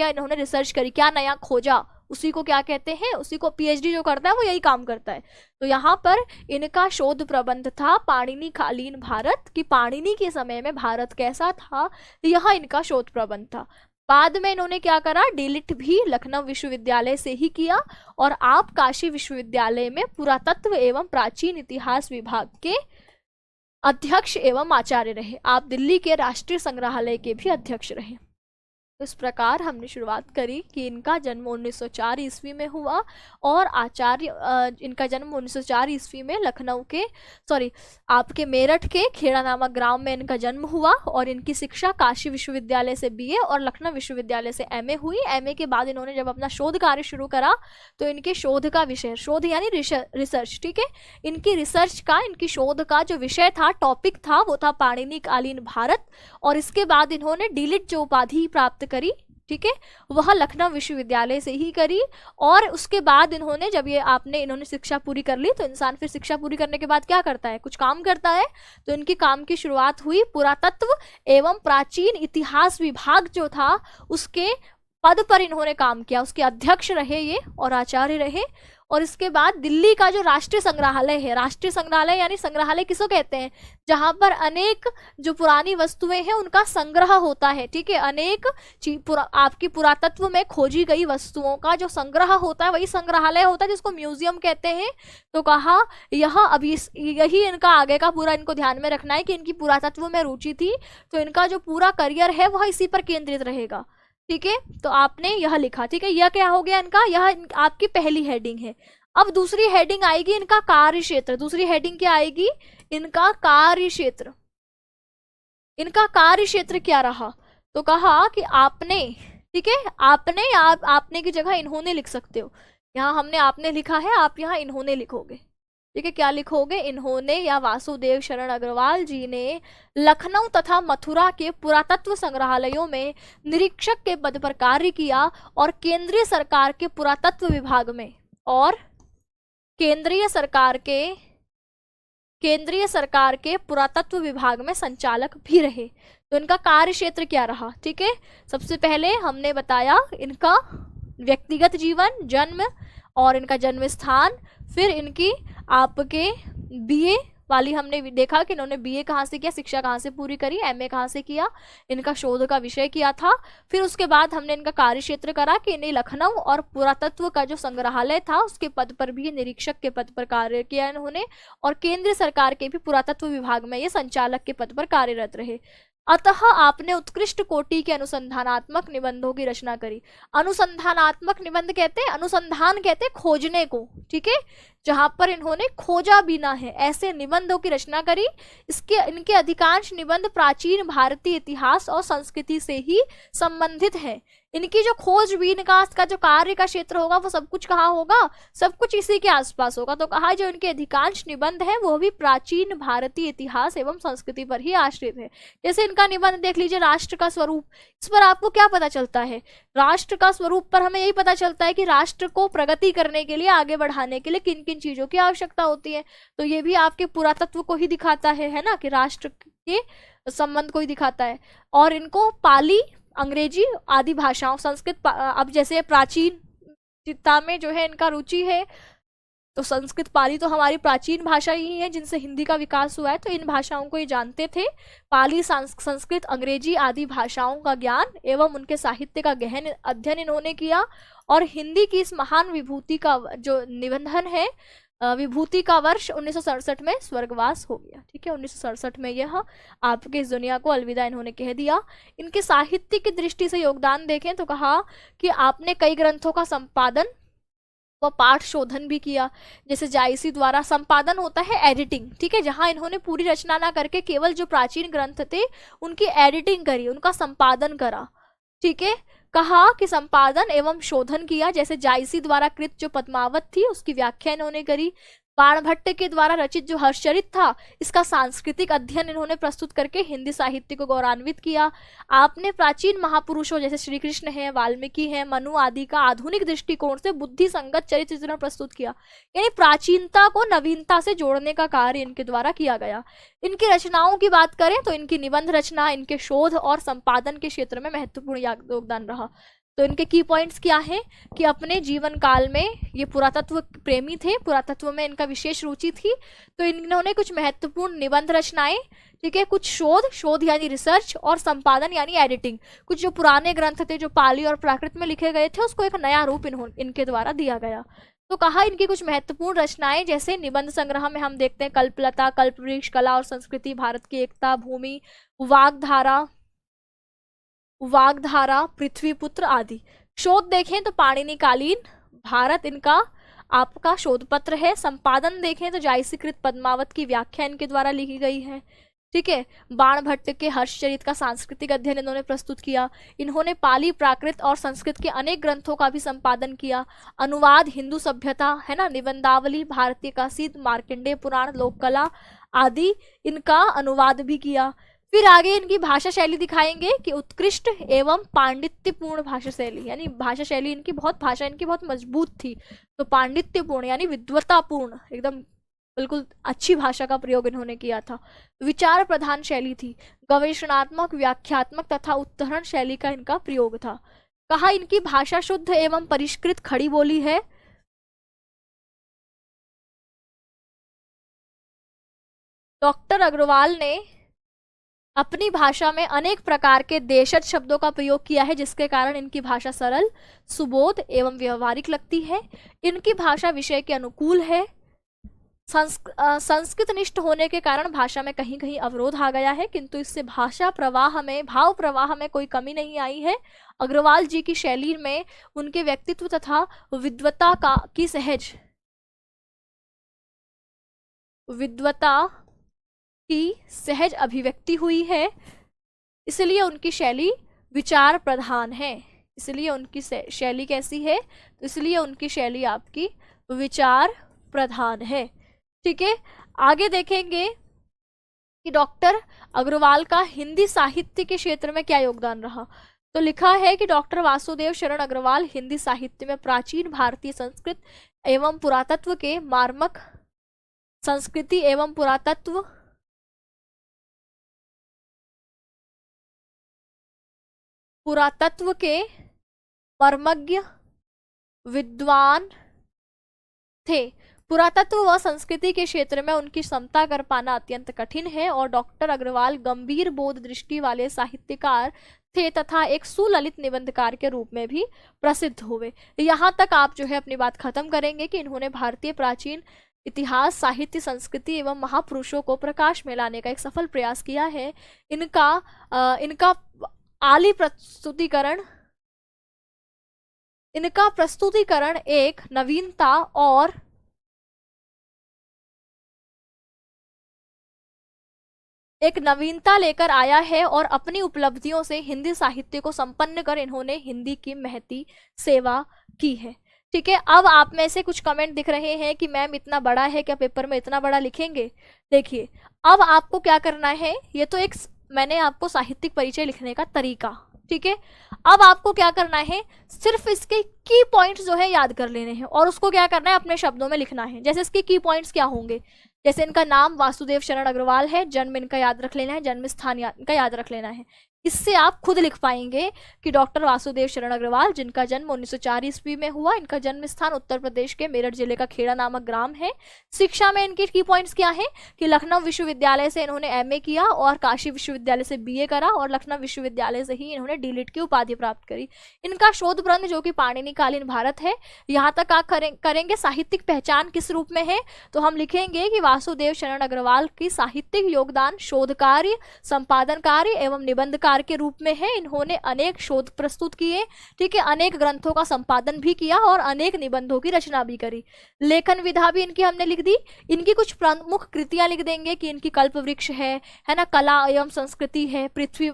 इन्होंने रिसर्च करी, क्या नया खोजा, उसी को क्या कहते हैं, उसी को पीएचडी जो करता है वो यही काम करता है। तो यहाँ पर इनका शोध प्रबंध था पाणिनि कालीन भारत, कि पाणिनि के समय में भारत कैसा था, यह इनका शोध प्रबंध था। बाद में इन्होंने क्या करा, डीलिट भी लखनऊ विश्वविद्यालय से ही किया, और आप काशी विश्वविद्यालय में पुरातत्व एवं प्राचीन इतिहास विभाग के अध्यक्ष एवं आचार्य रहे। आप दिल्ली के राष्ट्रीय संग्रहालय के भी अध्यक्ष रहे। इस प्रकार हमने शुरुआत करी कि इनका जन्म 1904 ईस्वी में हुआ, और इनका जन्म 1904 ईस्वी में लखनऊ के आपके मेरठ के खेड़ा नामक ग्राम में इनका जन्म हुआ, और इनकी शिक्षा काशी विश्वविद्यालय से बीए और लखनऊ विश्वविद्यालय से एमए हुई। एमए के बाद इन्होंने जब अपना शोध कार्य शुरू करा तो इनके शोध का विषय, शोध यानी रिसर्च, ठीक है, इनकी शोध का जो विषय था, टॉपिक था, वो था पाणिनि कालीन भारत। और इसके बाद इन्होंने डीलिट जो उपाधि प्राप्त करी, ठीक है, वह लखनऊ विश्वविद्यालय से ही करी। और उसके बाद इन्होंने जब इन्होंने शिक्षा पूरी कर ली, तो इंसान फिर शिक्षा पूरी करने के बाद क्या करता है, कुछ काम करता है। तो इनकी काम की शुरुआत हुई पुरातत्व एवं प्राचीन इतिहास विभाग जो था उसके पद पर इन्होंने काम किया, उसके अध्यक्ष रहे ये और आचार्य रहे। और इसके बाद दिल्ली का जो राष्ट्रीय संग्रहालय है, राष्ट्रीय संग्रहालय यानी संग्रहालय किसको कहते हैं, जहां पर अनेक जो पुरानी वस्तुएं हैं उनका संग्रह होता है, ठीक है, अनेक आपकी पुरातत्व में खोजी गई वस्तुओं का जो संग्रह होता है वही संग्रहालय होता है, जिसको म्यूजियम कहते हैं। तो कहा यही इनका आगे का पूरा इनको ध्यान में रखना है कि इनकी पुरातत्व में रुचि थी, तो इनका जो पूरा करियर है वह इसी पर केंद्रित रहेगा। ठीक है, तो आपने यह लिखा, ठीक है, यह क्या हो गया इनका, यह आपकी पहली हेडिंग है। अब दूसरी हेडिंग आएगी इनका कार्य क्षेत्र। दूसरी हेडिंग क्या आएगी, इनका कार्य क्षेत्र। इनका कार्य क्षेत्र क्या रहा, तो कहा कि आपने, ठीक है, आपने की जगह इन्होंने लिख सकते हो। यहाँ हमने आपने लिखा है, आप यहाँ इन्होंने लिखोगे, ठीक है, क्या लिखोगे, इन्होंने या वासुदेव शरण अग्रवाल जी ने लखनऊ तथा मथुरा के पुरातत्व संग्रहालयों में निरीक्षक के पद पर कार्य किया, और केंद्रीय सरकार के पुरातत्व विभाग में और केंद्रीय सरकार के पुरातत्व विभाग में संचालक भी रहे। तो इनका कार्य क्षेत्र क्या रहा, ठीक है, सबसे पहले हमने बताया इनका व्यक्तिगत जीवन, जन्म और इनका जन्म स्थान, फिर इनकी आपके बीए वाली हमने देखा कि इन्होंने बीए कहाँ से किया, शिक्षा कहाँ से पूरी करी, एमए कहाँ से किया, इनका शोध का विषय किया था। फिर उसके बाद हमने इनका कार्य क्षेत्र करा कि इन्हें लखनऊ और पुरातत्व का जो संग्रहालय था उसके पद पर भी निरीक्षक के पद पर कार्य किया इन्होंने, और केंद्र सरकार के भी पुरातत्व विभाग में ये संचालक के पद पर कार्यरत रहे। अतः आपने उत्कृष्ट कोटि के अनुसंधानात्मक निबंधों की रचना करी। अनुसंधानात्मक निबंध कहते हैं, अनुसंधान कहते हैं खोजने को, ठीक है, जहां पर इन्होंने खोजा भी ना है, ऐसे निबंधों की रचना करी। इनके अधिकांश निबंध प्राचीन भारतीय इतिहास और संस्कृति से ही संबंधित हैं। इनकी जो खोजबीन का जो कार्य का क्षेत्र होगा वो सब कुछ कहाँ होगा, सब कुछ इसी के आसपास होगा। तो कहा जो इनके अधिकांश निबंध हैं वो भी प्राचीन भारतीय इतिहास एवं संस्कृति पर ही आश्रित है। जैसे इनका निबंध देख लीजिए, राष्ट्र का स्वरूप, इस पर आपको क्या पता चलता है, राष्ट्र का स्वरूप पर हमें यही पता चलता है कि राष्ट्र को प्रगति करने के लिए, आगे बढ़ाने के लिए किन किन चीजों की आवश्यकता होती है। तो ये भी आपके पुरातत्व को ही दिखाता है ना, कि राष्ट्र के संबंध को ही दिखाता है। और इनको पाली अंग्रेजी आदि भाषाओं, संस्कृत अब जैसे प्राचीनता में जो है इनका रुचि है, तो संस्कृत पाली तो हमारी प्राचीन भाषा ही है जिनसे हिंदी का विकास हुआ है, तो इन भाषाओं को ये जानते थे। पाली, संस्कृत, अंग्रेजी आदि भाषाओं का ज्ञान एवं उनके साहित्य का गहन अध्ययन इन्होंने किया, और हिंदी की इस महान विभूति का जो निबंधन है, विभूति का वर्ष 1967 में स्वर्गवास हो गया। ठीक है, 1967 में यह आपके इस दुनिया को अलविदा इन्होंने कह दिया। इनके साहित्य की दृष्टि से योगदान देखें तो कहा कि आपने कई ग्रंथों का संपादन व पाठ शोधन भी किया, जैसे जायसी द्वारा संपादन होता है एडिटिंग, ठीक है, जहां इन्होंने पूरी रचना ना करके केवल जो प्राचीन ग्रंथ थे उनकी एडिटिंग करी, उनका संपादन करा। ठीक है, कहा कि संपादन एवं शोधन किया, जैसे जायसी द्वारा कृत जो पद्मावत थी उसकी व्याख्या इन्होंने करी। बाणभट्ट के द्वारा रचित जो हर्षचरित था, इसका सांस्कृतिक अध्ययन इन्होंने प्रस्तुत करके हिंदी साहित्य को गौरवान्वित किया। आपने प्राचीन महापुरुषों जैसे श्री कृष्ण है, वाल्मीकि है, मनु आदि का आधुनिक दृष्टिकोण से बुद्धि संगत चरित्र चित्रण प्रस्तुत किया, यानी प्राचीनता को नवीनता से जोड़ने का कार्य इनके द्वारा किया गया। इनकी रचनाओं की बात करें तो इनकी निबंध रचना, इनके शोध और संपादन के क्षेत्र में महत्वपूर्ण योगदान रहा। तो इनके की पॉइंट्स क्या हैं कि अपने जीवन काल में ये पुरातत्व प्रेमी थे, पुरातत्व में इनका विशेष रुचि थी, तो इन्होंने कुछ महत्वपूर्ण निबंध रचनाएं, ठीक है, कुछ शोध यानी रिसर्च, और संपादन यानी एडिटिंग, कुछ जो पुराने ग्रंथ थे जो पाली और प्राकृत में लिखे गए थे उसको एक नया रूप इनके द्वारा दिया गया। तो कहा इनकी कुछ महत्वपूर्ण रचनाएं, जैसे निबंध संग्रह में हम देखते हैं कल्पलता, कल्पवृक्ष, कला और संस्कृति, भारत की एकता, भूमि, वाग्धारा, पृथ्वीपुत्र आदि। शोध देखें तो पाणिनिकालीन भारत इनका आपका शोध पत्र है। संपादन देखें तो जायसीकृत पद्मावत की व्याख्या इनके द्वारा लिखी गई है। ठीक है, बाणभट्ट के हर्षचरित का सांस्कृतिक अध्ययन इन्होंने प्रस्तुत किया। इन्होंने पाली, प्राकृत और संस्कृत के अनेक ग्रंथों का भी संपादन किया। अनुवाद, हिंदू सभ्यता है ना, निबंधावली, भारतीय कासिद, मार्कंडेय पुराण, लोक कला आदि इनका अनुवाद भी किया। फिर आगे इनकी भाषा शैली दिखाएंगे कि उत्कृष्ट एवं पांडित्यपूर्ण भाषा शैली, यानी भाषा शैली इनकी भाषा इनकी बहुत मजबूत थी, तो पांडित्यपूर्ण यानी विद्वतापूर्ण, एकदम बिल्कुल अच्छी भाषा का प्रयोग इन्होंने किया था। विचार प्रधान शैली थी, गवेषणात्मक, व्याख्यात्मक तथा उत्तरण शैली का इनका प्रयोग था। कहा इनकी भाषा शुद्ध एवं परिष्कृत खड़ी बोली है। डॉक्टर अग्रवाल ने अपनी भाषा में अनेक प्रकार के देशज शब्दों का प्रयोग किया है, जिसके कारण इनकी भाषा सरल, सुबोध एवं व्यवहारिक लगती है। इनकी भाषा विषय के अनुकूल है। संस्कृत निष्ठ होने के कारण भाषा में कहीं कहीं अवरोध आ गया है, किंतु इससे भाषा प्रवाह में, भाव प्रवाह में कोई कमी नहीं आई है। अग्रवाल जी की शैली में उनके व्यक्तित्व तथा विद्वता की सहज अभिव्यक्ति हुई है, इसलिए उनकी शैली विचार प्रधान है। इसलिए उनकी शैली कैसी है, तो इसलिए उनकी शैली आपकी विचार प्रधान है। ठीक है, आगे देखेंगे कि डॉक्टर अग्रवाल का हिंदी साहित्य के क्षेत्र में क्या योगदान रहा। तो लिखा है कि डॉक्टर वासुदेव शरण अग्रवाल हिंदी साहित्य में प्राचीन भारतीय संस्कृत एवं पुरातत्व के मार्मक, संस्कृति एवं पुरातत्व के मर्मज्ञ विद्वान थे। पुरातत्व व संस्कृति के क्षेत्र में उनकी क्षमता कर पाना अत्यंत कठिन है, और डॉक्टर अग्रवाल गंभीर बोध दृष्टि वाले साहित्यकार थे तथा एक सुललित निबंधकार के रूप में भी प्रसिद्ध हुए। यहाँ तक आप जो है अपनी बात खत्म करेंगे कि इन्होंने भारतीय प्राचीन इतिहास, साहित्य, संस्कृति एवं महापुरुषों को प्रकाश में लाने का एक सफल प्रयास किया है। इनका प्रस्तुतिकरण एक नवीनता लेकर आया है, और अपनी उपलब्धियों से हिंदी साहित्य को संपन्न कर इन्होंने हिंदी की महती सेवा की है। ठीक है, अब आप में से कुछ कमेंट दिख रहे हैं कि मैम इतना बड़ा है क्या, पेपर में इतना बड़ा लिखेंगे। देखिए, अब आपको क्या करना है, ये तो एक मैंने आपको साहित्यिक परिचय लिखने का तरीका, ठीक है, अब आपको क्या करना है, सिर्फ इसके की पॉइंट्स जो है याद कर लेने हैं, और उसको क्या करना है, अपने शब्दों में लिखना है। जैसे इसके की पॉइंट्स क्या होंगे, जैसे इनका नाम वासुदेव शरण अग्रवाल है, जन्म इनका याद रख लेना है, जन्म स्थान इनका याद रख लेना है। इससे आप खुद लिख पाएंगे कि डॉक्टर वासुदेव शरण अग्रवाल, जिनका जन्म 1904 ईस्वी में हुआ, इनका जन्म स्थान उत्तर प्रदेश के मेरठ जिले का खेड़ा नामक ग्राम है। शिक्षा में इनके की पॉइंट्स क्या है कि लखनऊ विश्वविद्यालय से इन्होंने एमए किया और काशी विश्वविद्यालय से बीए करा और लखनऊ विश्वविद्यालय से ही इन्होंने डीलिट की उपाधि प्राप्त करी। इनका शोध प्रबंध जो कि पाणिनिकालीन भारत है। यहाँ तक आप करेंगे साहित्यिक पहचान किस रूप में है, तो हम लिखेंगे कि वासुदेव शरण अग्रवाल की साहित्यिक योगदान शोध कार्य, संपादन कार्य एवं निबंध कार्य के रूप में है। इन्होंने अनेक शोध प्रस्तुत किए, ठीक है, अनेक ग्रंथों का संपादन भी किया और अनेक निबंधों की रचना भी करी। लेखन विधा भी इनकी हमने लिख दी। इनकी कुछ प्रमुख कृतियां लिख देंगे कि इनकी कल्प वृक्ष है ना, कला एवं संस्कृति है, पृथ्वी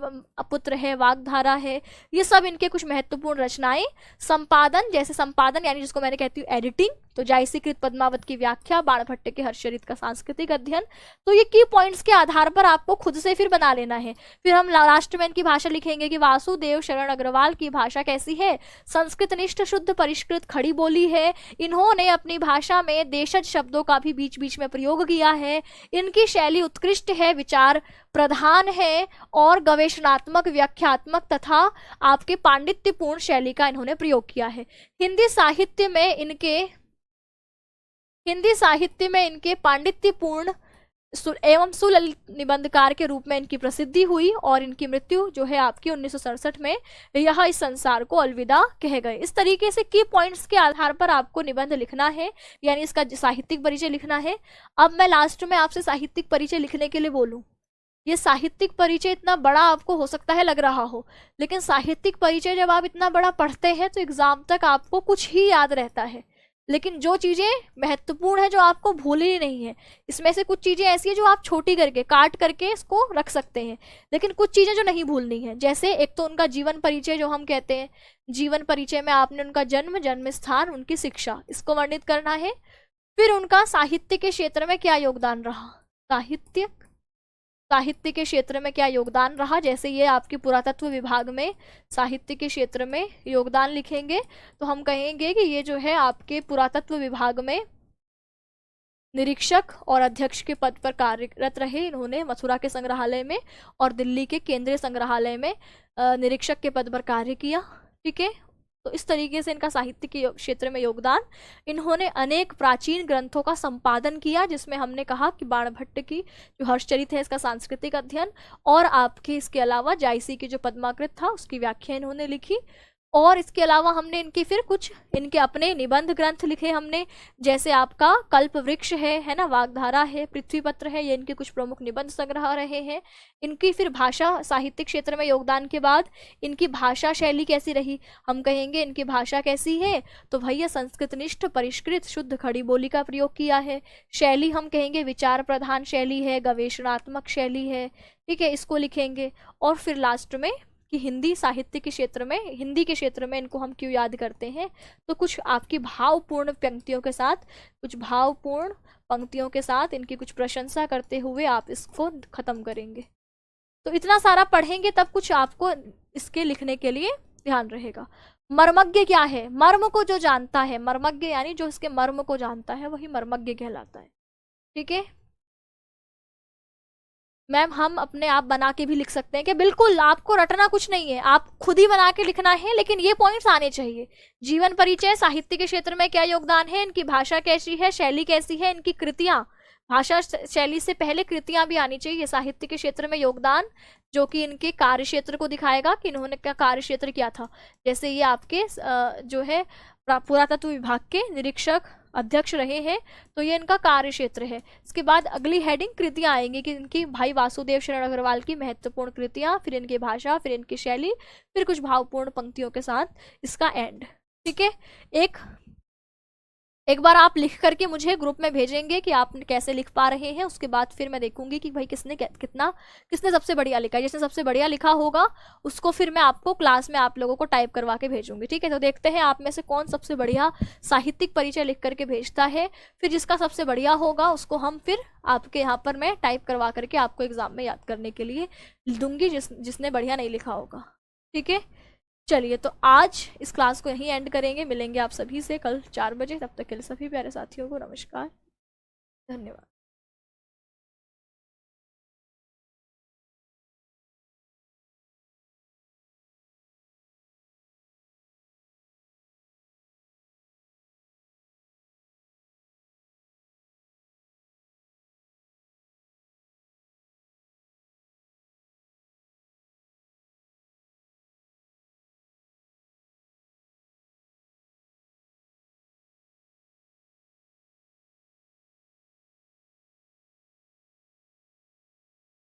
पुत्र है, वाग्धारा है, ये सब इनके कुछ महत्वपूर्ण रचनाएं। संपादन, जैसे संपादन यानी जिसको मैंने कहती हूँ एडिटिंग, तो जायसीकृत पद्मावत की व्याख्या, बाणभट्ट के हर्षचरित का सांस्कृतिक अध्ययन। तो ये की पॉइंट्स के आधार पर आपको खुद से फिर बना लेना है। फिर हम लास्ट में इनकी भाषा लिखेंगे कि वासुदेव शरण अग्रवाल की भाषा कैसी है, संस्कृत निष्ठ शुद्ध परिष्कृत खड़ी बोली है। इन्होंने अपनी भाषा में देशज शब्दों का भी बीच बीच में प्रयोग किया है। इनकी शैली उत्कृष्ट है, विचार प्रधान है और गवेषणात्मक, व्याख्यात्मक तथा आपके पांडित्यपूर्ण शैली का इन्होंने प्रयोग किया है। हिंदी साहित्य में इनके पांडित्यपूर्ण एवं सुललित निबंधकार के रूप में इनकी प्रसिद्धि हुई और इनकी मृत्यु जो है आपकी 1967 में, यह इस संसार को अलविदा कह गए। इस तरीके से की पॉइंट्स के आधार पर आपको निबंध लिखना है, यानी इसका साहित्यिक परिचय लिखना है। अब मैं लास्ट में आपसे साहित्यिक परिचय लिखने के लिए बोलूं। ये साहित्यिक परिचय इतना बड़ा आपको हो सकता है लग रहा हो, लेकिन साहित्यिक परिचय जब आप इतना बड़ा पढ़ते हैं तो एग्जाम तक आपको कुछ ही याद रहता है, लेकिन जो चीजें महत्वपूर्ण है जो आपको भूलनी नहीं है, इसमें से कुछ चीजें ऐसी है जो आप छोटी करके काट करके इसको रख सकते हैं, लेकिन कुछ चीजें जो नहीं भूलनी है। जैसे एक तो उनका जीवन परिचय जो हम कहते हैं, जीवन परिचय में आपने उनका जन्म, जन्म स्थान, उनकी शिक्षा, इसको वर्णित करना है। फिर उनका साहित्य के क्षेत्र में क्या योगदान रहा, साहित्य के क्षेत्र में क्या योगदान रहा, जैसे ये आपके पुरातत्व विभाग में साहित्य के क्षेत्र में योगदान लिखेंगे तो हम कहेंगे कि ये जो है आपके पुरातत्व विभाग में निरीक्षक और अध्यक्ष के पद पर कार्यरत रहे। इन्होंने मथुरा के संग्रहालय में और दिल्ली के केंद्रीय संग्रहालय में निरीक्षक के पद पर कार्य किया, ठीक है। तो इस तरीके से इनका साहित्य के क्षेत्र में योगदान। इन्होंने अनेक प्राचीन ग्रंथों का संपादन किया, जिसमें हमने कहा कि बाणभट्ट की जो हर्षचरित है इसका सांस्कृतिक अध्ययन, और आपके इसके अलावा जायसी की जो पद्माकृत था उसकी व्याख्या इन्होंने लिखी। और इसके अलावा हमने इनके फिर कुछ इनके अपने निबंध ग्रंथ लिखे हमने, जैसे आपका कल्प वृक्ष है ना, वाग्धारा है, पृथ्वी पत्र है, ये इनके कुछ प्रमुख निबंध संग्रह रहे हैं। इनकी फिर भाषा साहित्यिक क्षेत्र में योगदान के बाद इनकी भाषा शैली कैसी रही, हम कहेंगे इनकी भाषा कैसी है, तो भैया संस्कृतनिष्ठ परिष्कृत शुद्ध खड़ी बोली का प्रयोग किया है। शैली हम कहेंगे विचार प्रधान शैली है, गवेषणात्मक शैली है, ठीक है, इसको लिखेंगे। और फिर लास्ट में कि हिंदी साहित्य के क्षेत्र में, हिंदी के क्षेत्र में इनको हम क्यों याद करते हैं, तो कुछ आपकी भावपूर्ण पंक्तियों के साथ, कुछ भावपूर्ण पंक्तियों के साथ इनकी कुछ प्रशंसा करते हुए आप इसको खत्म करेंगे। तो इतना सारा पढ़ेंगे तब कुछ आपको इसके लिखने के लिए ध्यान रहेगा। मर्मज्ञ क्या है, मर्म को जो जानता है, मर्मज्ञ यानी जो इसके मर्म को जानता है वही मर्मज्ञ कहलाता है, ठीक है मैम। हम अपने आप बना के भी लिख सकते हैं कि बिल्कुल आपको रटना कुछ नहीं है, आप खुद ही बना के लिखना है, लेकिन ये पॉइंट्स आने चाहिए। जीवन परिचय, साहित्य के क्षेत्र में क्या योगदान है, इनकी भाषा कैसी है, शैली कैसी है, इनकी कृतियां, भाषा शैली से पहले कृतियां भी आनी चाहिए। साहित्य के क्षेत्र में योगदान जो कि इनके कार्य क्षेत्र को दिखाएगा कि इन्होंने क्या कार्य क्षेत्र किया था, जैसे ये आपके जो है पुरातत्व विभाग के निरीक्षक अध्यक्ष रहे हैं, तो ये इनका कार्य क्षेत्र है। इसके बाद अगली हेडिंग कृतियां आएंगी कि इनकी भाई वासुदेव शरण अग्रवाल की महत्वपूर्ण कृतियां, फिर इनकी भाषा, फिर इनकी शैली, फिर कुछ भावपूर्ण पंक्तियों के साथ इसका एंड, ठीक है। एक बार आप लिख करके मुझे ग्रुप में भेजेंगे कि आप कैसे लिख पा रहे हैं, उसके बाद फिर मैं देखूंगी कि भाई किसने सबसे बढ़िया लिखा है। जिसने सबसे बढ़िया लिखा होगा उसको फिर मैं आपको क्लास में आप लोगों को टाइप करवा के भेजूंगी, ठीक है। तो देखते हैं आप में से कौन सबसे बढ़िया साहित्यिक परिचय लिख करके भेजता है। फिर जिसका सबसे बढ़िया होगा उसको हम फिर आपके यहाँ पर मैं टाइप करवा करके आपको एग्जाम में याद करने के लिए दूंगी, जिसने बढ़िया नहीं लिखा होगा, ठीक है। चलिए, तो आज इस क्लास को यहीं एंड करेंगे। मिलेंगे आप सभी से कल 4 बजे। तब तक के लिए सभी प्यारे साथियों को नमस्कार, धन्यवाद।